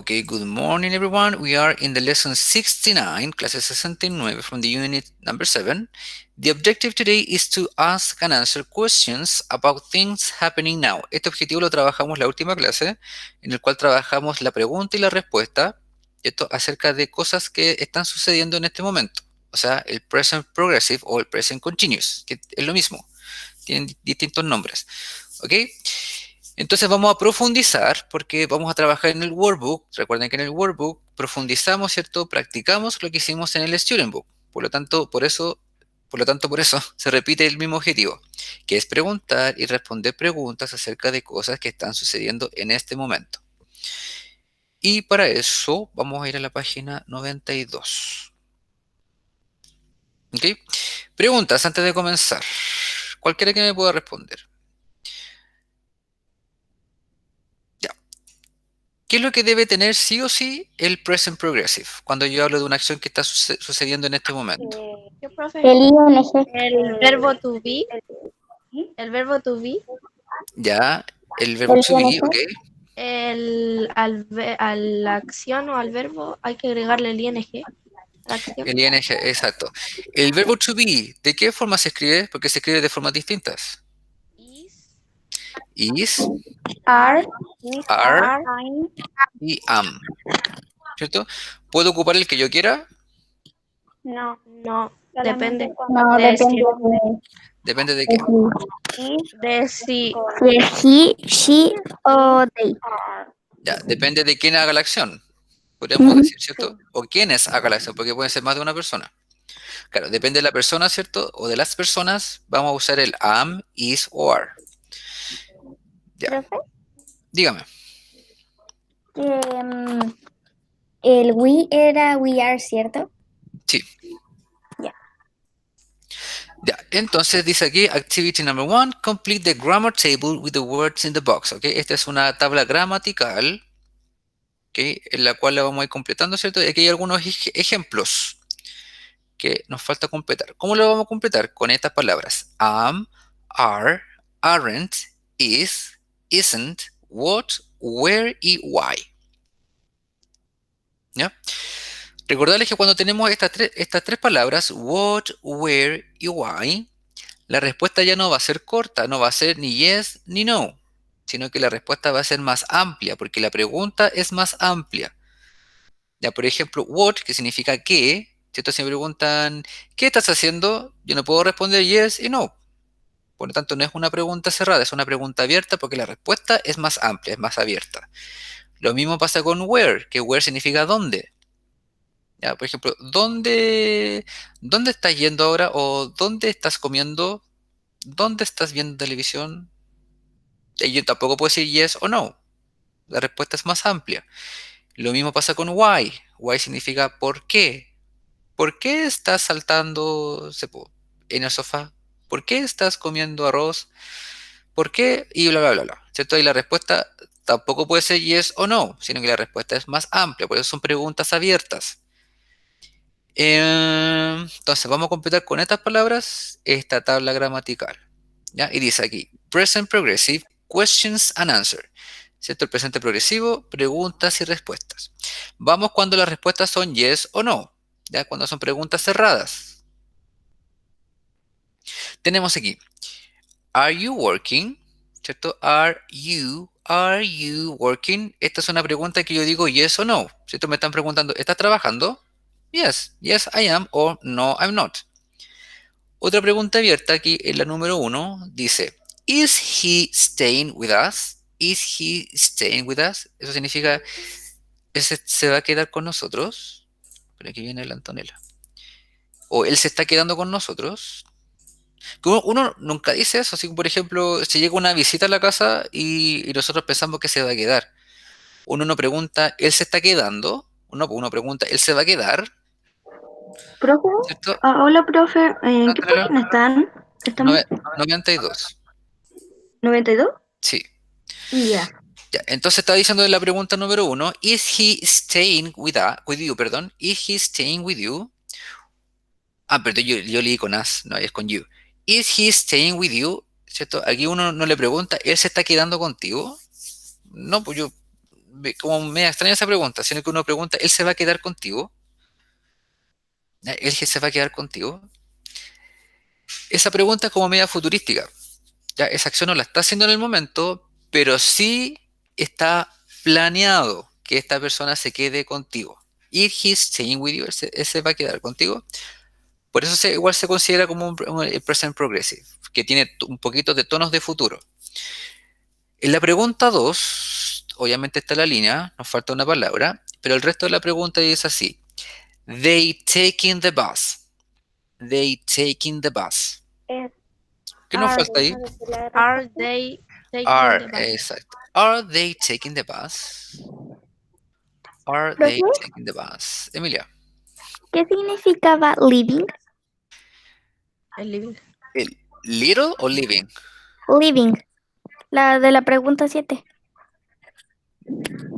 Okay, good morning everyone. We are in the lesson 69, clase 69 from the unit number 7. The objective today is to ask and answer questions about things happening now. Este objetivo lo trabajamos la última clase, en el cual trabajamos la pregunta y la respuesta, esto acerca de cosas que están sucediendo en este momento. O sea, el present progressive o el present continuous, que es lo mismo, tienen distintos nombres. ¿Ok? Entonces vamos a profundizar porque vamos a trabajar en el workbook. Recuerden que en el workbook profundizamos, ¿cierto? Practicamos lo que hicimos en el student book. Por eso se repite el mismo objetivo, que es preguntar y responder preguntas acerca de cosas que están sucediendo en este momento. Y para eso vamos a ir a la página 92. ¿Ok? Preguntas antes de comenzar. Cualquiera que me pueda responder. ¿Qué es lo que debe tener sí o sí el present progressive cuando yo hablo de una acción que está sucediendo en este momento? ¿Qué, profe? El ING. El verbo to be. El verbo to be. Ya, el verbo El to be, ING. ¿ok? A la acción o al verbo hay que agregarle el ing. La acción. El ing, exacto. El verbo to be, ¿de qué forma se escribe? Porque se escribe de formas distintas. Is, Are. are y am, ¿cierto? ¿Puedo ocupar el que yo quiera? No. No, depende. No, De depende Depende de qué. De si. si es he, she o they. Ya, depende de quién haga la acción, podríamos decir, ¿cierto? O quiénes hagan la acción, porque puede ser más de una persona. Claro, depende de la persona, ¿cierto? O de las personas, vamos a usar el am, is o are. Ya, ¿Profe? dígame. El we era we are, ¿cierto? Sí. Ya. Ya, entonces dice aquí, activity number 1, complete the grammar table with the words in the box, ¿ok? Esta es una tabla gramatical, ¿ok? En la cual la vamos a ir completando, ¿cierto? Y aquí hay algunos ejemplos que nos falta completar. ¿Cómo lo vamos a completar? Con estas palabras, am, are, aren't, is, isn't, what, where y why. ¿Ya? Recordarles que cuando tenemos estas tres palabras, what, where y why, la respuesta ya no va a ser corta, no va a ser ni yes ni no, sino que la respuesta va a ser más amplia, porque la pregunta es más amplia. Ya, por ejemplo, what, que significa qué, ¿cierto? Si me preguntan, ¿qué estás haciendo? Yo no puedo responder yes y no. Por lo tanto, no es una pregunta cerrada, es una pregunta abierta porque la respuesta es más amplia, es más abierta. Lo mismo pasa con where, que where significa dónde. Ya, por ejemplo, ¿dónde estás yendo ahora? O ¿dónde estás comiendo? ¿Dónde estás viendo televisión? Y yo tampoco puedo decir yes o no. La respuesta es más amplia. Lo mismo pasa con why. Why significa por qué. ¿Por qué estás saltando en el sofá? ¿Por qué estás comiendo arroz? ¿Por qué? Y bla, bla, bla, bla. ¿Cierto? Y la respuesta tampoco puede ser yes o no, sino que la respuesta es más amplia. Por eso son preguntas abiertas. Entonces, vamos a completar con estas palabras esta tabla gramatical. ¿Ya? Y dice aquí, present progressive, questions and answers. ¿Cierto? El presente progresivo, preguntas y respuestas. Vamos cuando las respuestas son yes o no. ¿Ya? Cuando son preguntas cerradas. Tenemos aquí, are you working? ¿Cierto? Are you working? Esta es una pregunta que yo digo yes o no. ¿Cierto? Me están preguntando, ¿estás trabajando? Yes I am, o no, I'm not. Otra pregunta abierta aquí en la número 1 dice, ¿is he staying with us? ¿Is he staying with us? Eso significa, ¿ese se va a quedar con nosotros? Pero aquí viene la Antonella. ¿O él se está quedando con nosotros? Que uno nunca dice eso. Así que, por ejemplo, si llega una visita a la casa y nosotros pensamos que se va a quedar. Uno no pregunta, ¿él se está quedando? Uno pregunta, ¿él se va a quedar? ¿Profe? ¿Cierto? Hola, profe. ¿En qué Antonella, página están? ¿Estamos? 92. ¿92? Sí. Ya. Ya, entonces estaba diciendo en la pregunta número 1, ¿is he staying with you? Perdón, ¿is he staying with you? Ah, perdón, yo leí con us, no, es con you. ¿Is he staying with you? ¿Cierto? Aquí uno no le pregunta, ¿él se está quedando contigo? No, pues yo como me extraña esa pregunta, sino que uno pregunta, ¿él se va a quedar contigo? ¿Ya? ¿Él se va a quedar contigo? Esa pregunta es como media futurística. Ya, esa acción no la está haciendo en el momento, pero sí está planeado que esta persona se quede contigo. If he's staying with you, él se va a quedar contigo. Por eso igual se considera como un present progressive, que tiene un poquito de tonos de futuro. En la pregunta 2, obviamente está la línea, nos falta una palabra, pero el resto de la pregunta es así. They taking the bus. They taking the bus. ¿Qué nos falta ahí? Are they taking Are, the bus? exacto. Are they taking the bus? Are ¿Profe? they taking the bus? Emilia, ¿Qué significaba living? El living. ¿el little o living? Living. La de la pregunta 7.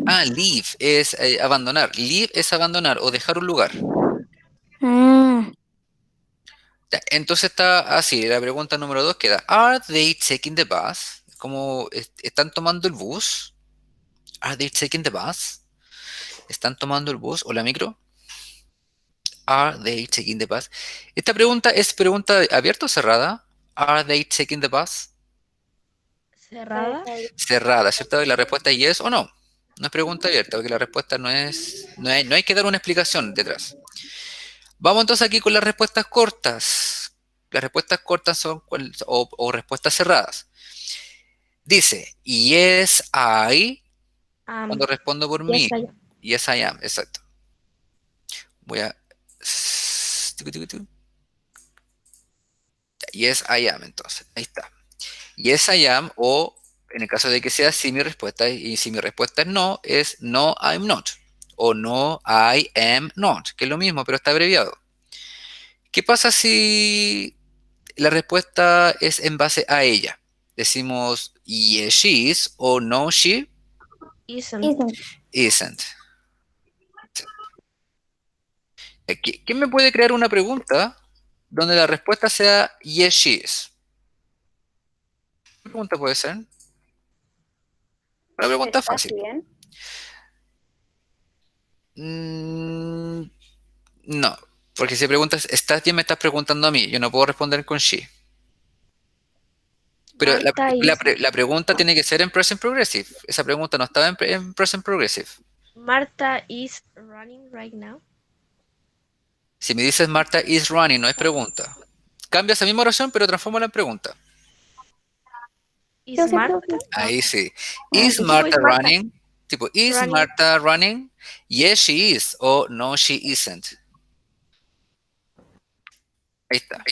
Ah, leave es abandonar. Leave es abandonar o dejar un lugar. Ah, Ya, entonces está así, la pregunta número 2 queda, ¿Are they taking the bus? Como, ¿están tomando el bus? ¿Are they taking the bus? ¿Están tomando el bus o la micro? ¿Are they taking the bus? Esta pregunta es pregunta abierta o cerrada. ¿Are they taking the bus? Cerrada. Cerrada, ¿cierto? Y la respuesta es yes o no. No es pregunta abierta, porque la respuesta no hay que dar una explicación detrás. Vamos entonces aquí con las respuestas cortas. Las respuestas cortas son o respuestas cerradas. Dice, yes, I, cuando respondo por mí. Yes, I am. Yes, I am, exacto. Voy a... Yes, I am, entonces. Ahí está. Yes, I am, o en el caso de que sea sí mi respuesta, y si mi respuesta es no, I'm not. O no, I am not, que es lo mismo, pero está abreviado. ¿Qué pasa si la respuesta es en base a ella? Decimos yes, she is, o no, she Isn't. isn't. ¿Quién me puede crear una pregunta donde la respuesta sea yes, she is? ¿Qué pregunta puede ser? Una pregunta fácil. Mm, no, porque si preguntas, ¿estás bien? Me estás preguntando a mí. Yo no puedo responder con she. Pero Marta la pregunta tiene que ser en present progressive. Esa pregunta no estaba en present progressive. Marta is running right now. Si me dices Marta is running, no es pregunta. Cambia esa misma oración, pero transfórmala en pregunta. Is Yo sé, Marta? profe. Ahí sí. Ah, Is sí. Marta is Marta? running? Tipo, is Running. Marta running? Yes, she is. O no, she isn't. Ahí está.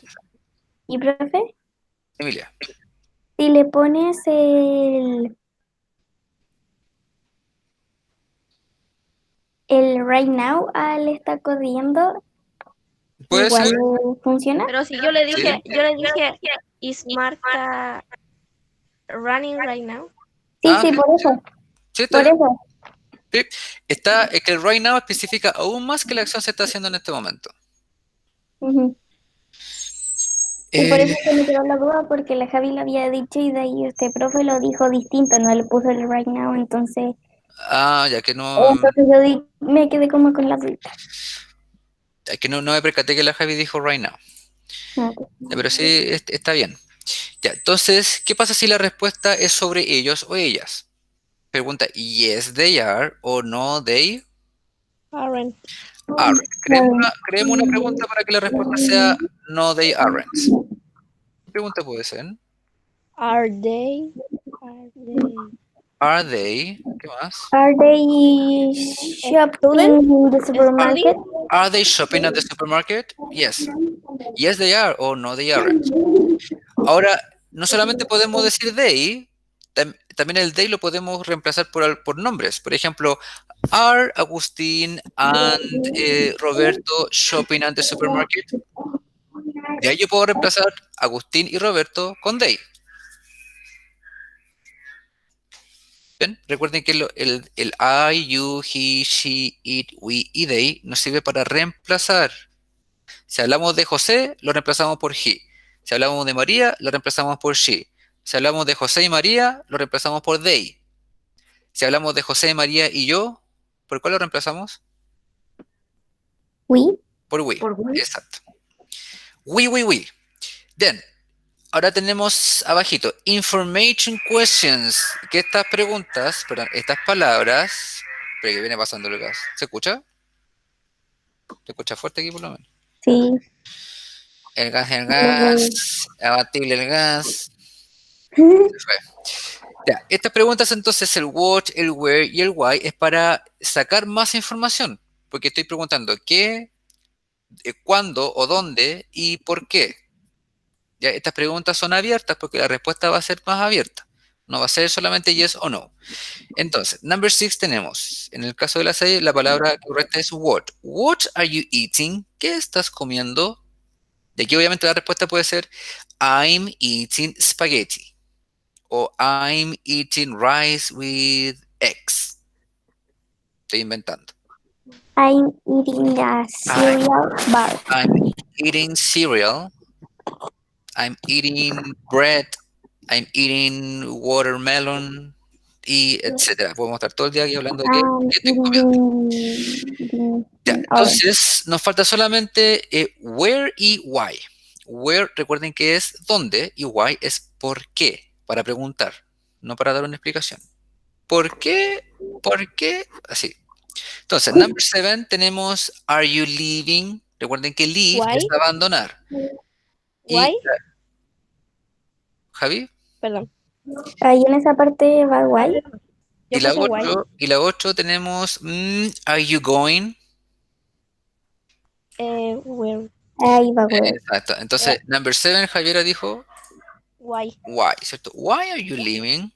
¿Y profe? Emilia. Si le pones el right now al está corriendo, ¿Puede igual ser? funciona. Pero si yo le dije, Sí. is Marta running right now? Sí, Ah, sí, sí, por eso. sí, está Por bien. eso. Sí. Es que el right now especifica aún más que la acción se está haciendo en este momento. Ujú. Y por Eh, eso se me quedó la duda, porque la Javi lo había dicho y de ahí este profe lo dijo distinto, no le puso el right now, entonces, ya que no, me quedé como con la duda. no me percaté que la Javi dijo right now. Ok. Ya, pero sí, está bien. Ya, entonces, ¿qué pasa si la respuesta es sobre ellos o ellas? Pregunta, yes, they are, o no, they Aren't. aren't. Creemos una pregunta para que la respuesta sea no, they aren't. ¿Qué pregunta puede ser? Are they? Are they? Are they? ¿Qué más? Are they shopping in the supermarket? Are they shopping at the supermarket? Yes. Yes, they are, o no, they aren't. Ahora, no solamente podemos decir they, también el they lo podemos reemplazar por nombres. Por ejemplo, are Agustín and Roberto shopping at the supermarket? De ahí yo puedo reemplazar Agustín y Roberto con they. ¿Ven? Recuerden que el I, you, he, she, it, we y they nos sirve para reemplazar. Si hablamos de José, lo reemplazamos por he. Si hablamos de María, lo reemplazamos por she. Si hablamos de José y María, lo reemplazamos por they. Si hablamos de José, María y yo, ¿por cuál lo reemplazamos? We. Por we. Por we. Exacto. We. Then, ahora tenemos abajito, information questions, que estas preguntas, perdón, estas palabras, pero que viene pasando el gas. ¿Se escucha? ¿Se escucha fuerte aquí por lo menos? Sí. El gas, abatible el gas. Ya, estas preguntas entonces, el what, el where y el why, es para sacar más información, porque estoy preguntando qué, cuándo o dónde y por qué. Ya, estas preguntas son abiertas porque la respuesta va a ser más abierta. No va a ser solamente yes o no. Entonces, number 6 tenemos, en el caso de la 6, la palabra correcta es what. What are you eating? ¿Qué estás comiendo? Y aquí obviamente la respuesta puede ser I'm eating spaghetti. O I'm eating rice with eggs. Estoy inventando. I'm eating a cereal bar. I'm eating cereal. I'm eating bread. I'm eating watermelon. Y etcétera. Podemos estar todo el día aquí hablando de qué estoy comiendo. Ya, entonces, nos falta solamente where y why. Where, recuerden que es dónde, y why es por qué, para preguntar, no para dar una explicación. ¿Por qué? ¿Por qué? Así. Entonces, number 7 tenemos are you leaving? Recuerden que leave Why? es abandonar. Why? Y, Javi, Perdón. Ahí en esa parte va why. Yo y la puse why. 8 tenemos are you going? Where? Ahí va where. Exacto. Entonces, number 7, Javiera dijo Why? why, ¿cierto? Why are you leaving?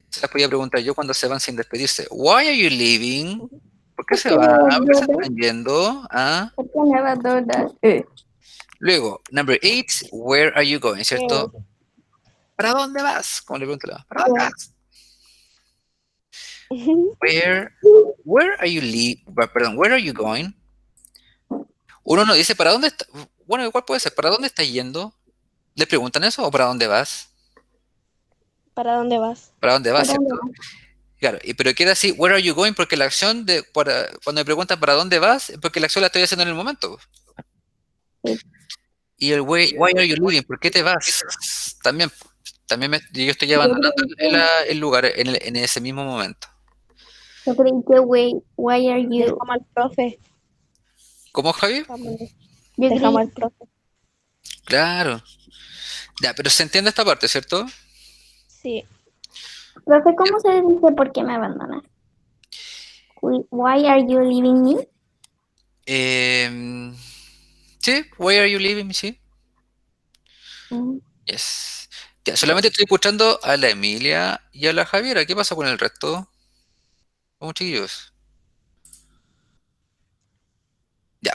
Se las podía preguntar yo cuando se van sin despedirse. Why are you leaving? ¿Por qué se van? ¿Por qué se están yendo? ¿Ah? ¿Por qué me abandonas? Luego, number 8, where are you going? ¿Cierto? ¿Para dónde vas? Como le pregunto, ¿para dónde vas? Where are you perdón, where are you going? Uno no dice para dónde está. Bueno, igual puede ser, ¿para dónde estás yendo? ¿Le preguntan eso o para dónde vas? ¿Para dónde vas? ¿Para dónde vas? ¿Para dónde ¿Cierto? Claro, pero queda así, where are you going? Porque la acción cuando me preguntan para dónde vas, es porque la acción la estoy haciendo en el momento. Sí. Y el why are you leaving? ¿Por qué te vas? También yo estoy abandonando el lugar en ese mismo momento. Yo creí que why are you? Dejamos al profe. ¿Cómo, Javi? Yo Dejamos creí, al profe. Claro. Ya, pero se entiende esta parte, ¿cierto? Sí. profe, ¿cómo se dice por qué me abandonas? Why are you leaving me? Sí, why are you leaving? Sí. Yes. Ya, solamente estoy escuchando a la Emilia y a la Javiera. ¿Qué pasa con el resto? Vamos, chiquillos. Ya.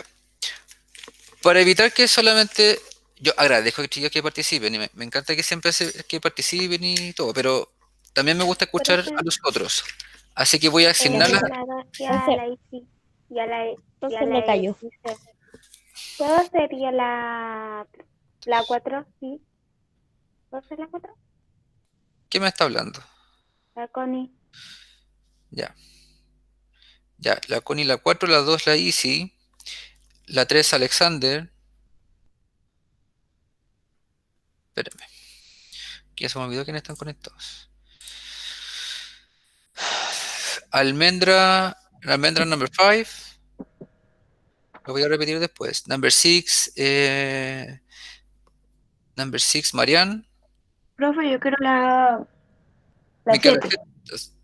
Para evitar que solamente... Yo agradezco, chiquillos, que participen. Y me encanta que siempre que participen y todo, pero también me gusta escuchar a los otros. Así que voy a asignarlas... Entonces me callo. ¿Puedo sería la 4? Sí. ¿Puedo ser la 4? ¿Qué me está hablando? La Connie. Ya. Ya, la Connie, la 4, la 2, la Easy. La 3, Alexander. Espérame. Que ya se me olvidó quiénes están conectados. Almendra number 5. Lo voy a repetir después. Number 6, Marianne. Profe, yo quiero la Me queda 7.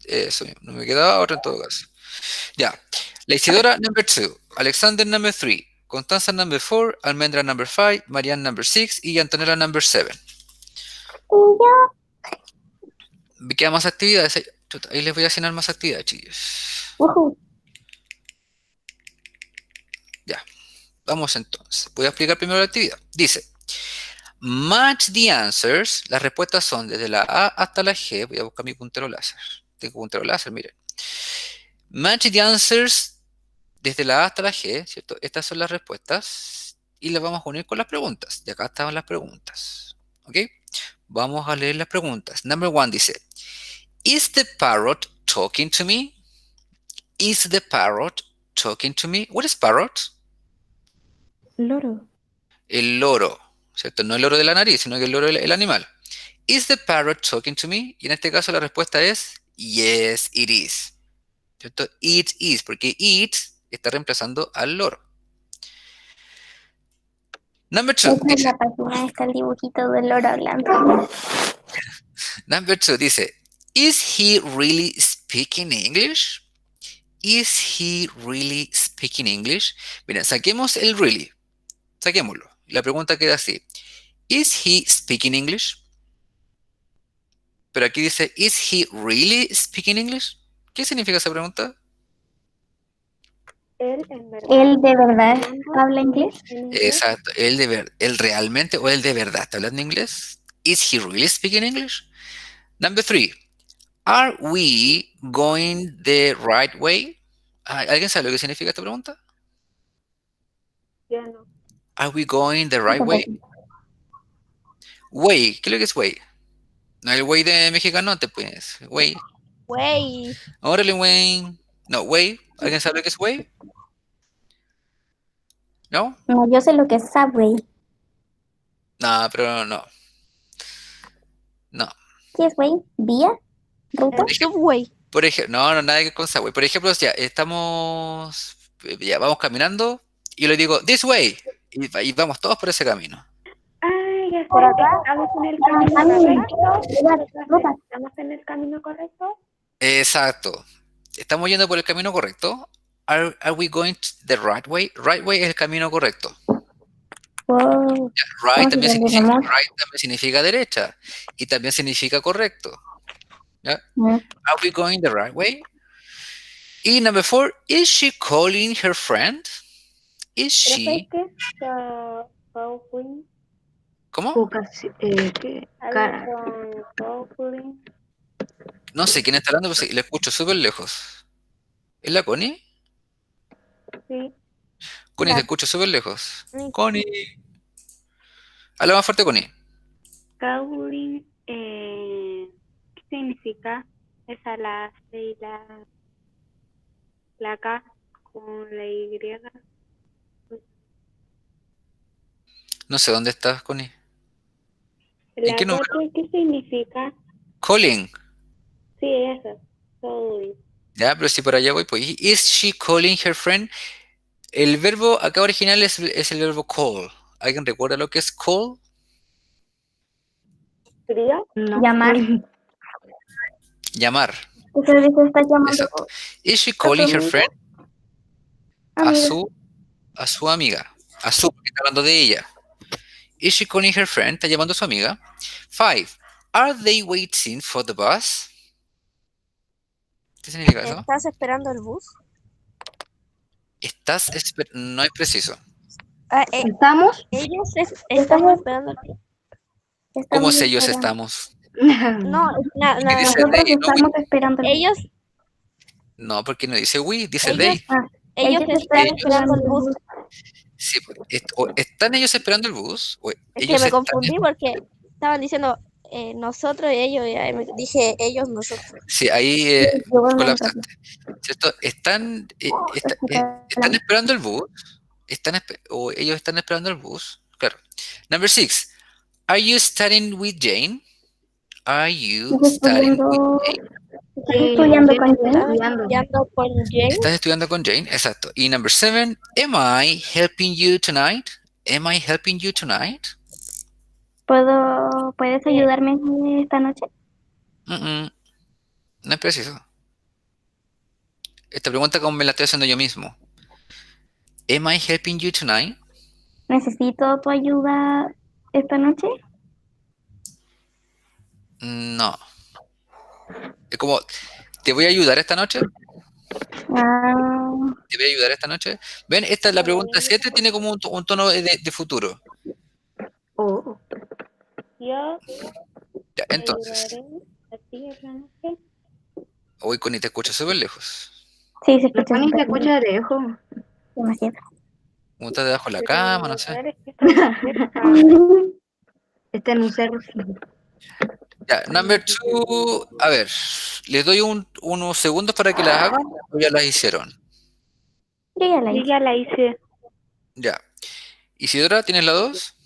eso mismo, no me quedaba otra en todo caso. Ya. La Isidora number 2, Alexander number 3, Constanza number 4, Almendra number 5, Marianne number 6 y Antonella number 7. Me quedan más actividades. Ahí les voy a asignar más actividades, chicos. Ya. Vamos entonces. Voy a explicar primero la actividad. Dice, match the answers. Las respuestas son desde la A hasta la G. Voy a buscar mi puntero láser. Tengo puntero láser, miren. Match the answers desde la A hasta la G, ¿cierto? Estas son las respuestas y las vamos a unir con las preguntas. Y acá estaban las preguntas. ¿Ok? Vamos a leer las preguntas. Number 1 dice, Is the parrot talking to me? Is the parrot talking to me? What is parrot? Loro. El loro, ¿cierto? No el loro de la nariz, sino que el loro el animal. Is the parrot talking to me? Y en este caso la respuesta es yes, it is. ¿Cierto? It is, porque it está reemplazando al loro. Number 2 Esa es dice, la página, está el dibujito del loro hablando. number 2 dice, is he really speaking English? Is he really speaking English? Mira, saquemos el really. Saquémoslo. La pregunta queda así. Is he speaking English? Pero aquí dice, is he really speaking English? ¿Qué significa esa pregunta? Él en verdad. ¿Él de verdad hablando habla inglés? en inglés. Exacto. ¿Él realmente o él de verdad está hablando inglés? Is he really speaking English? Number 3. Are we going the right way? ¿Alguien sabe lo que significa esta pregunta? Yo no. Are we going the right way? Way, ¿qué es lo que es way? No el way de mexicanote, pues. Way. Güey. Órale, way. No, way. ¿Alguien sabe lo que es way? ¿No? No, yo sé lo que es Subway. No, pero no. No. ¿Qué es, güey? ¿Vía? ¿Ruta? Subway. Por ejemplo, no, nada que con Subway. Por ejemplo, ya vamos caminando y le digo, this way. Y vamos todos por ese camino. Ay, ya sé, Por acá. estamos en el camino correcto. Ruta. ¿Estamos en el camino correcto? Exacto. Estamos yendo por el camino correcto. Are we going the right way? Right way es el camino correcto. Wow. Right también entendemos. significa derecha y también significa correcto. ¿Ya? Mm. Are we going the right way? Y number 4, is she calling her friend? Is she? ¿Profe qué? Calling. ¿Cómo? ¿Qué? Cara. Calling. No sé quién está hablando, pero sí, le escucho súper lejos. ¿Es la Connie? Sí. Connie, Ya. te escucho súper lejos. Sí. Connie. Habla más fuerte, Connie. Calling. ¿Qué significa? Esa la C y la K con la Y. No sé dónde estás, Connie. La qué número? 4, ¿qué significa? Calling. Sí, eso. Calling. Ya, pero si por allá voy, pues. Is she calling her friend? El verbo acá original es el verbo call. ¿Alguien recuerda lo que es call? ¿Fría? No. Llamar. Llamar. Usted dice está llamando Exacto. Is she calling her friend? A su amiga. Porque está hablando de ella. Is she calling her friend? Está llamando a su amiga. 5. Are they waiting for the bus? ¿Qué significa eso? ¿Estás esperando el bus? No es preciso. ¿Estamos? Ellos estamos esperando el bus. ¿Cómo Estamos si ellos esperando. estamos? No, nada. ¿Qué dice Nosotros they, no we? estamos esperando. Ellos, No, porque no dice we, dice Ellos- they. ellos están ellos. esperando el bus. Sí, pues, o ¿están ellos esperando el bus? O Es que ellos me están- confundí porque estaban diciendo nosotros y ellos, y ahí me dije ellos, nosotros. Sí, ahí Igualmente. colapsaste. ¿Cierto? ¿Están esperando el bus? ¿O ellos están esperando el bus? Claro. Number 6. Are you studying with Jane? Are you studying with Jane? ¿Estás estudiando con Jane? Estudiando con Jane. ¿Estás estudiando con Jane? Exacto. Y number 7. Am I helping you tonight? Am I helping you tonight? ¿Puedes ayudarme esta noche? No es preciso. Esta pregunta como me la estoy haciendo yo mismo. Am I helping you tonight? ¿Necesito tu ayuda esta noche? No. Es como, ¿te voy a ayudar esta noche? Ah, ¿Te voy a ayudar esta noche? ¿Ven? Esta es la pregunta 7, tiene como un tono de futuro. Oh. Yo Ya, te entonces, ayudaré a ti esta noche. hoy Connie te escucha súper lejos. sí, se La escucha. Connie se súper escucha lejos. demasiado. Como está debajo de la cama, no sé. Ayudar es que está cerca. Está en un cerro. Ya, number two, a ver, les doy unos segundos para que las hagan o ya las hicieron. Yo ya la Yo hice. ya la hice. Ya. Isidora, ¿tienes la 2?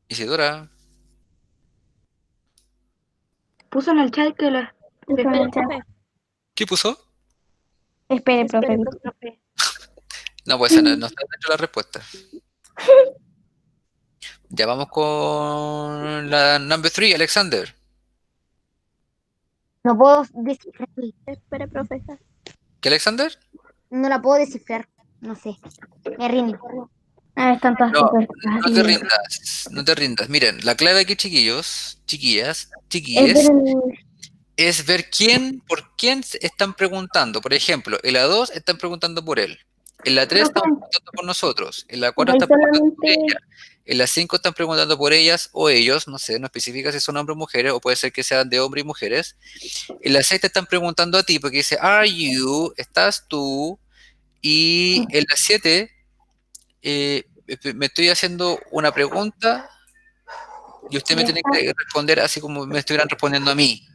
Isidora, Puso en el chat que la... Puso en el chat. Profe, ¿qué puso? Espere, profe. Profe. No, pues no está dentro de la respuesta. Ya vamos con la number 3, Alexander. No puedo descifrar. espere, profesor. ¿Qué, Alexander? No la puedo descifrar. No sé. Me rindo. Ah, están todas No, súper no te fáciles. rindas, no te rindas. Miren, la clave aquí, chiquillos, chiquillas, Es chiquilles, del- es ver por quién están preguntando. Por ejemplo, en la 2 están preguntando por él. En la 3 están preguntando por nosotros. En la 4 de ahí están preguntando por solamente ella. En la 5 están preguntando por ellas o ellos, no sé, no especifica si son hombres o mujeres, o puede ser que sean de hombres y mujeres. En la 6 te están preguntando a ti, porque dice, ¿are you? ¿Estás tú? Y en la 7 me estoy haciendo una pregunta y usted me tiene que responder así como me estuvieran respondiendo a mí.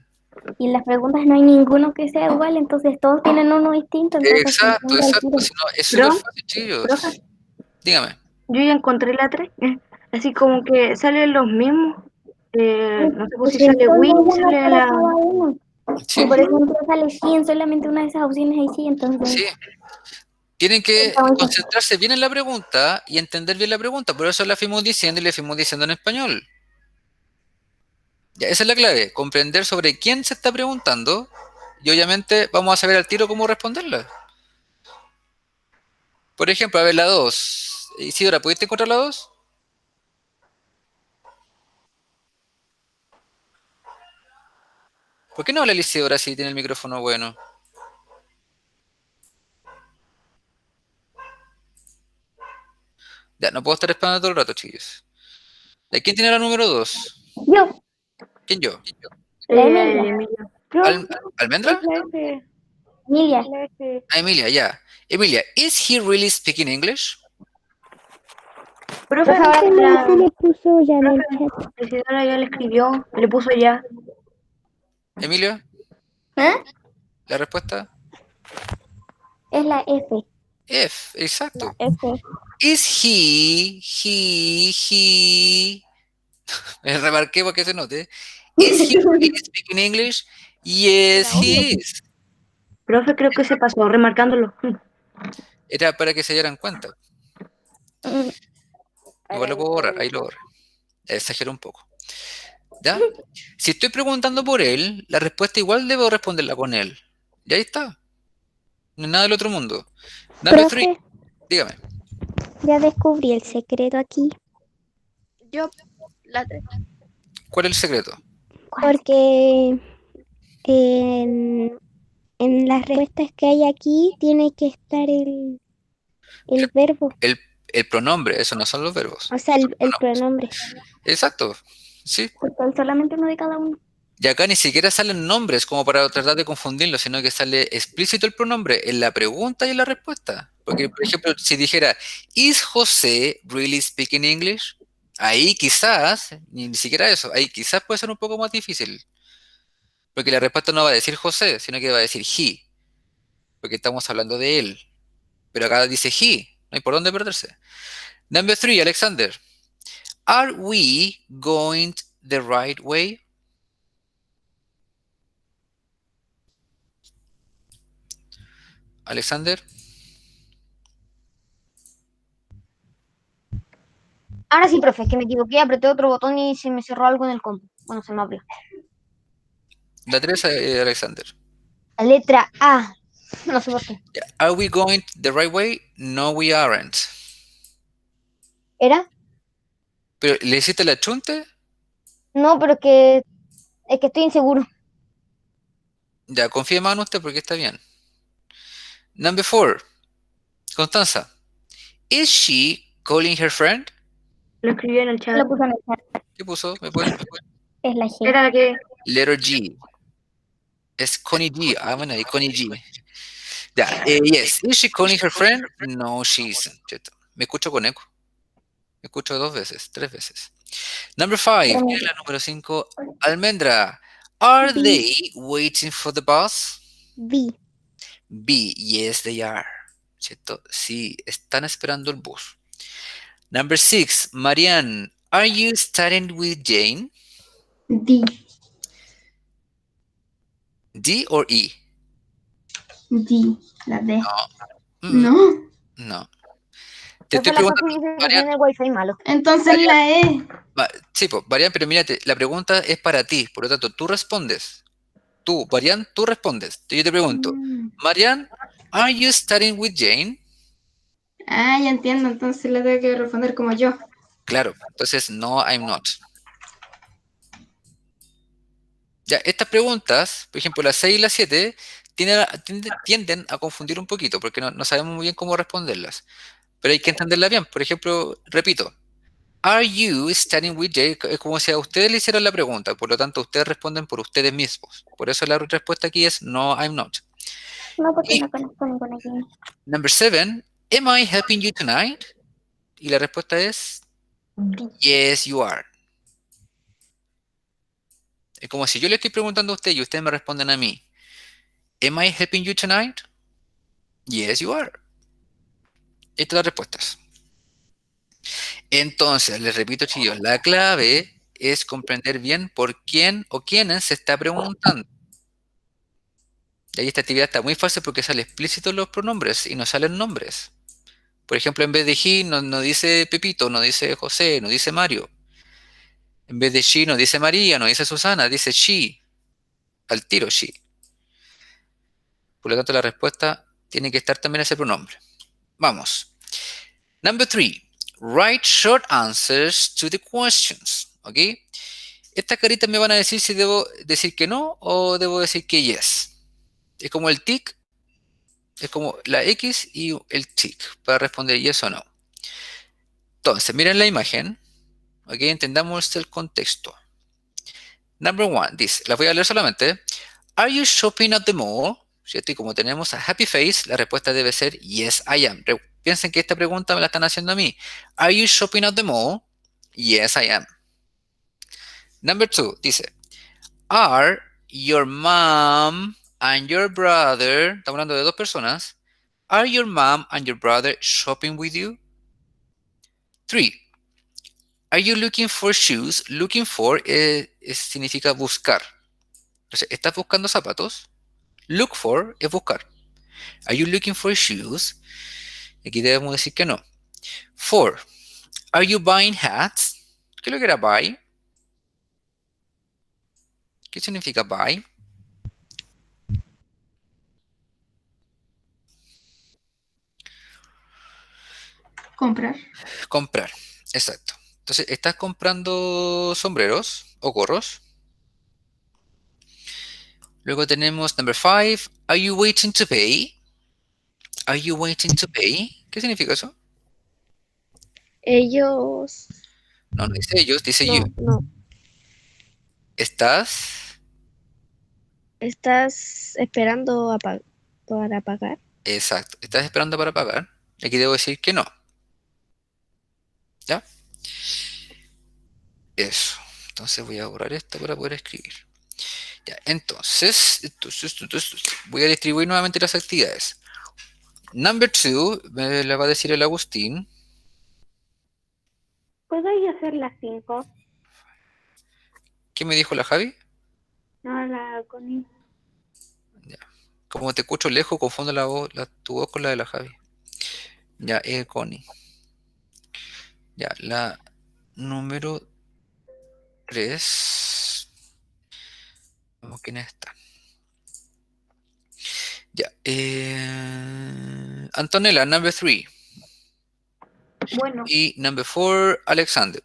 y en las preguntas no hay ninguno que sea igual, entonces todos tienen uno distinto, entonces se Exacto, entiende al exacto. tiro. Si no, es súper Bro, fácil, chicos. profe, Dígame. yo ya encontré la 3. Así como que salen los mismos. No sé pues, si Porque sale son Win, iguales sale para la... cada uno. Sí, Si por ejemplo sale 100 solamente una de esas opciones ahí sí, entonces sí. Tienen que está muy fácil. concentrarse bien en la pregunta y entender bien la pregunta. Por eso la fuimos diciendo y le fuimos diciendo en español. Ya, esa es la clave. Comprender sobre quién se está preguntando y obviamente vamos a saber al tiro cómo responderla. Por ejemplo, a ver, la 2. Isidora, ¿pudiste encontrar la 2? ¿Por qué no habla Isidora si tiene el micrófono bueno? Ya, no puedo estar esperando todo el rato, chicos. ¿De quién tiene la número 2? Yo, ¿Quién yo? la Emilia. Emilia. ¿Almendra? Es la F. Emilia, La F. Ah, Emilia, ya. Emilia, ¿is he really speaking English? Profe, Ahora la le puso ya en el profe, chat. la Isidora ya le escribió, le puso ya. Emilia, ¿Ah? ¿la respuesta? Es la F. F, exacto. F. Is he, me remarqué para que se note. Is he really speaking English? Yes, he is. Profe, creo que se pasó remarcándolo. Era para que se dieran cuenta. Mm, Igual lo puedo borrar, ahí lo borro. Exagero un poco. ¿Ya? Si estoy preguntando por él, la respuesta igual debo responderla con él. Y ahí está. No es nada del otro mundo. Number 3, Profe, dígame. ya descubrí el secreto aquí. Yo, la 3. ¿Cuál es el secreto? Porque en las respuestas que hay aquí tiene que estar el verbo, El pronombre, eso no son los verbos. o sea, el pronombre. Exacto. Sí. Porque hay solamente uno de cada uno. Y acá ni siquiera salen nombres como para tratar de confundirlo, sino que sale explícito el pronombre en la pregunta y en la respuesta. Porque, por ejemplo, si dijera, ¿Is José really speaking English? Ahí quizás, ni siquiera eso, ahí quizás puede ser un poco más difícil. Porque la respuesta no va a decir José, sino que va a decir he, porque estamos hablando de él. Pero acá dice he, no hay por dónde perderse. Number 3, Alexander. Are we going the right way? Alexander. Ahora sí, profe, es que me equivoqué, apreté otro botón y se me cerró algo en el compu. Bueno, se me abrió. La 3, Alexander. La letra A. No sé por qué. Yeah. Are we going the right way? No, we aren't. ¿Era? ¿Pero le hiciste la chunte? No, pero es que estoy inseguro. Ya, confíe más en usted porque está bien. Number 4. Constanza. Is she calling her friend? Lo escribió en el chat. Lo puso en el chat. ¿Qué puso? ¿Me pueden? Es la G. Era la que... Letter G. Es Connie G. Ah, bueno, y Connie G. Ya, yes. Is she calling her friend? No, she isn't. ¿Cierto? Me escucho con eco. Me escucho 2 veces, 3 veces. Number 5, ¿quién es la número 5? Almendra. Are B. they waiting for the bus? B. B, yes they are. ¿Cierto? Sí, están esperando el bus. Number 6, Marianne. Are you studying with Jane? D. D or E? D. La D. Mm, No. no. Te Profe, estoy la Sofi preguntando, dice que Marianne. tiene el wifi malo. Entonces la E. Sí, pues, Marianne, pero mírate, la pregunta es para ti, por lo tanto, tú respondes. Tú, Marianne, tú respondes. Yo te pregunto, Marianne, are you studying with Jane? Ah, ya entiendo. Entonces le tengo que responder como yo. Claro, entonces no, I'm not. Ya, estas preguntas, por ejemplo, las 6 y las 7, tienden a confundir un poquito porque no sabemos muy bien cómo responderlas. Pero hay que entenderlas bien. Por ejemplo, repito, are you studying with Jane? Es como si a ustedes le hicieran la pregunta, por lo tanto, ustedes responden por ustedes mismos. Por eso la respuesta aquí es no, I'm not. No, porque Y no conozco ninguna Jane. number 7, am I helping you tonight? Y la respuesta es yes, you are. Es como si yo le estoy preguntando a usted y ustedes me responden a mí. Am I helping you tonight? Yes, you are. Estas son las respuestas. Entonces, les repito, chicos, la clave es comprender bien por quién o quiénes se está preguntando. Y ahí esta actividad está muy fácil porque sale explícito los pronombres y no salen nombres. Por ejemplo, en vez de he, no dice Pepito, no dice José, no dice Mario. En vez de she, no dice María, no dice Susana, dice she. Al tiro, she. Por lo tanto, la respuesta tiene que estar también ese pronombre. Vamos. Number 3. Write short answers to the questions. ¿Ok? Estas caritas me van a decir si debo decir que no o debo decir que yes. Es como el tick, es como la X y el tick para responder yes o no. Entonces, miren la imagen. ¿Ok? Entendamos el contexto. Number 1 dice, la voy a leer solamente. Are you shopping at the mall? ¿Cierto? Y como tenemos a happy face, la respuesta debe ser yes, I am. Piensen que esta pregunta me la están haciendo a mí. Are you shopping at the mall? Yes, I am. Number 2 dice, are your mom and your brother, estamos hablando de dos personas, are your mom and your brother shopping with you? 3, are you looking for shoes? Looking for significa buscar. Entonces, ¿estás buscando zapatos? Look for es buscar. Are you looking for shoes? Aquí debemos decir que no. 4. Are you buying hats? ¿Qué es lo que era buy? ¿Qué significa buy? Comprar. Comprar. Exacto. Entonces, ¿estás comprando sombreros o gorros? Luego tenemos number 5. Are you waiting to pay? Are you waiting to pay? ¿Qué significa eso? Ellos. No dice ellos, dice No, you. no. ¿Estás? ¿Estás esperando para pagar? Exacto. ¿Estás esperando para pagar? Aquí debo decir que no. ¿Ya? Eso. Entonces voy a borrar esto para poder escribir. Ya, entonces, voy a distribuir nuevamente las actividades. Number 2, me la va a decir el Agustín. ¿Puedo yo hacer las 5? ¿Qué me dijo la Javi? No, la Connie. Como te escucho lejos, confundo tu voz con la de la Javi. Ya, Connie. Ya, la número 3. Vamos, ¿quién está? Ya, Antonella, number 3. Bueno. Y number 4, Alexander.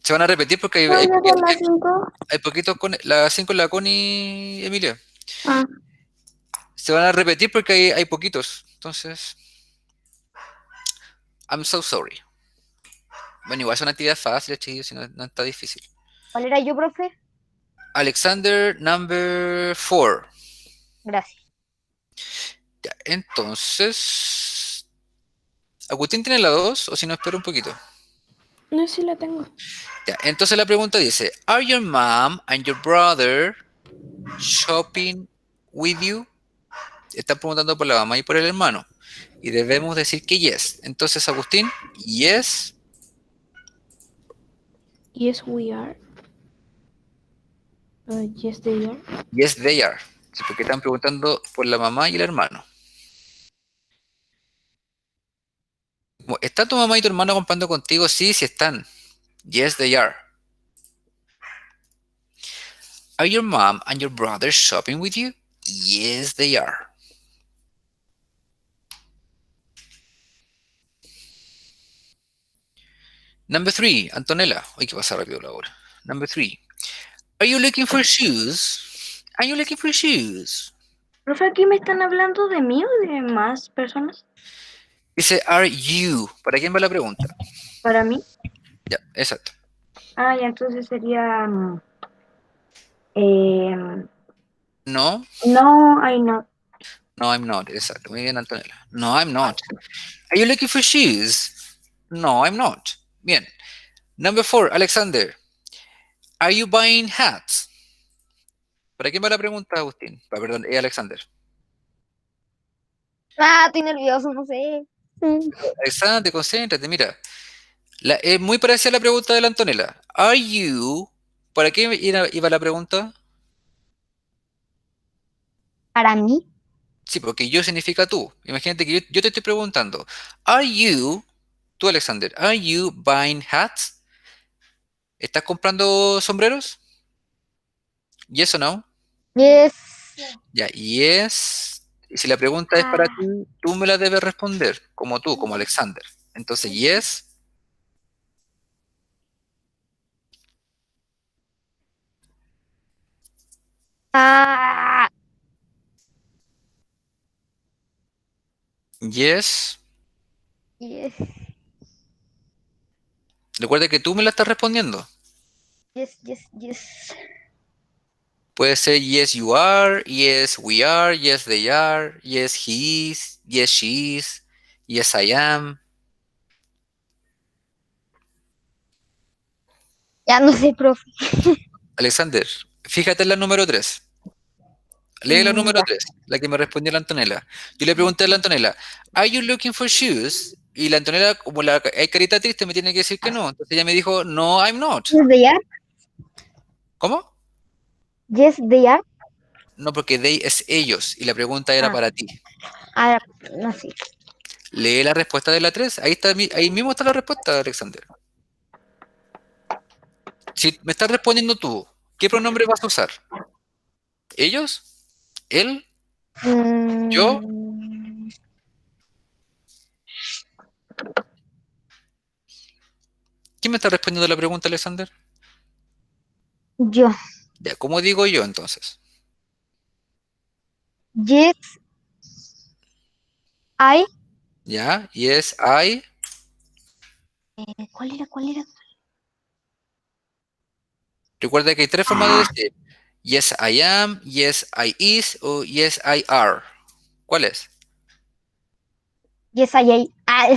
Se van a repetir porque hay, ¿Puedo hay, hacer las 5? hay poquitos con la 5 la Connie y Emilia. Ah, Se van a repetir porque hay poquitos. Entonces, I'm so sorry. Bueno, igual es una actividad fácil, chicos, si no está difícil. ¿Cuál era yo, profe? Alexander, number 4. Gracias. Ya, entonces, Agustín tiene la 2, o si no, espera un poquito. No sé si la tengo. Ya, entonces la pregunta dice, ¿Are your mom and your brother shopping with you? Están preguntando por la mamá y por el hermano. Y debemos decir que yes. Entonces, Agustín, yes, Yes, we are. Yes, they are. yes, they are. Sí, porque están preguntando por la mamá y el hermano. ¿Están tu mamá y tu hermano comprando contigo? Sí, sí están. Yes, they are. Are your mom and your brother shopping with you? Yes, they are. Number 3, Antonella. Hay que pasar rápido la hora. Number 3. Are you looking for shoes? Are you looking for shoes? Profe, ¿aquí me están hablando de mí o de más personas? Dice, are you? ¿Para quién va la pregunta? Para mí. Ya, exacto. Ah, ya, entonces sería... eh, No, no, I not. no, I'm not. Exacto. Muy bien, Antonella. No, I'm not. Are you looking for shoes? No, I'm not. Bien. Number 4, Alexander. Are you buying hats? ¿Para quién va la pregunta, Agustín? Perdón, Alexander. Ah, estoy nervioso, no sé. Alexander, concéntrate, mira. Es muy parecida a la pregunta de la Antonella. Are you... ¿Para qué iba la pregunta? Para mí, Sí, porque yo significa tú. Imagínate que yo te estoy preguntando. Are you... Tú, Alexander, are you buying hats? ¿Estás comprando sombreros? ¿Yes o no? yes. Ya, yes. Y si la pregunta es para ti, tú me la debes responder, como tú, como Alexander. Entonces, yes, Ah, yes. yes, Recuerda que tú me la estás respondiendo. yes, yes, yes. Puede ser yes you are, yes we are, yes they are, yes he is, yes she is, yes I am. Ya no sé, profe. Alexander, fíjate en la número 3. Lee la número Ya. 3, la que me respondió la Antonella. Yo le pregunté a la Antonella, ¿Are you looking for shoes? Y la Antonella, como hay carita triste, me tiene que decir que no. Entonces ella me dijo, no, I'm not. Yes, they are. ¿Cómo? Yes, they are. No, porque they es ellos y la pregunta era Ah, para ti. ah, no sé. Lee la respuesta de la 3. Ahí está, ahí mismo está la respuesta, Alexander. Si me estás respondiendo tú, ¿qué pronombre vas a usar? ¿Ellos? ¿Él? ¿Yo? Mm, ¿Quién me está respondiendo la pregunta, Alexander? yo. Ya, ¿cómo digo yo entonces? Yes, I. Ya, yes, I. ¿Cuál era? ¿Cuál era? Recuerda que hay 3 formas de decir. Yes, I am, yes, I is o yes, I are. ¿Cuál es? Yes, I. Ah,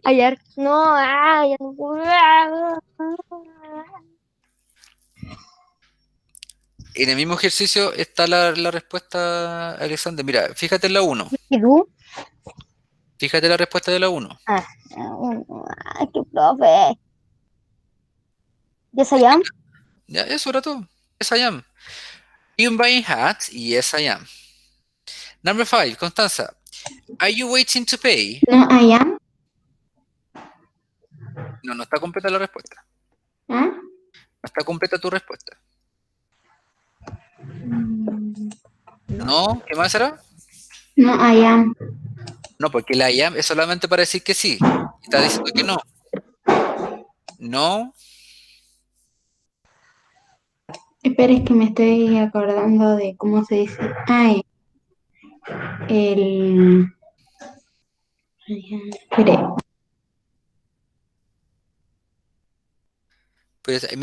ayer. No, ya no puedo. En el mismo ejercicio está la respuesta, Alexander. Mira, fíjate en la 1. ¿Y tú? Fíjate la respuesta de la 1. Qué profe. Yes, I am. Ya, eso era todo. Yes, I am. You buying hats? Yes, I am. Number 5, Constanza. Are you waiting to pay? No, I am. No, no está completa la respuesta. ¿Ah? No está completa tu respuesta. No, ¿qué más será? No, I am. No, porque la I am es solamente para decir que sí. Está diciendo que no. No, Espera, es que me estoy acordando de cómo se dice. Ay, el... Espere. pues en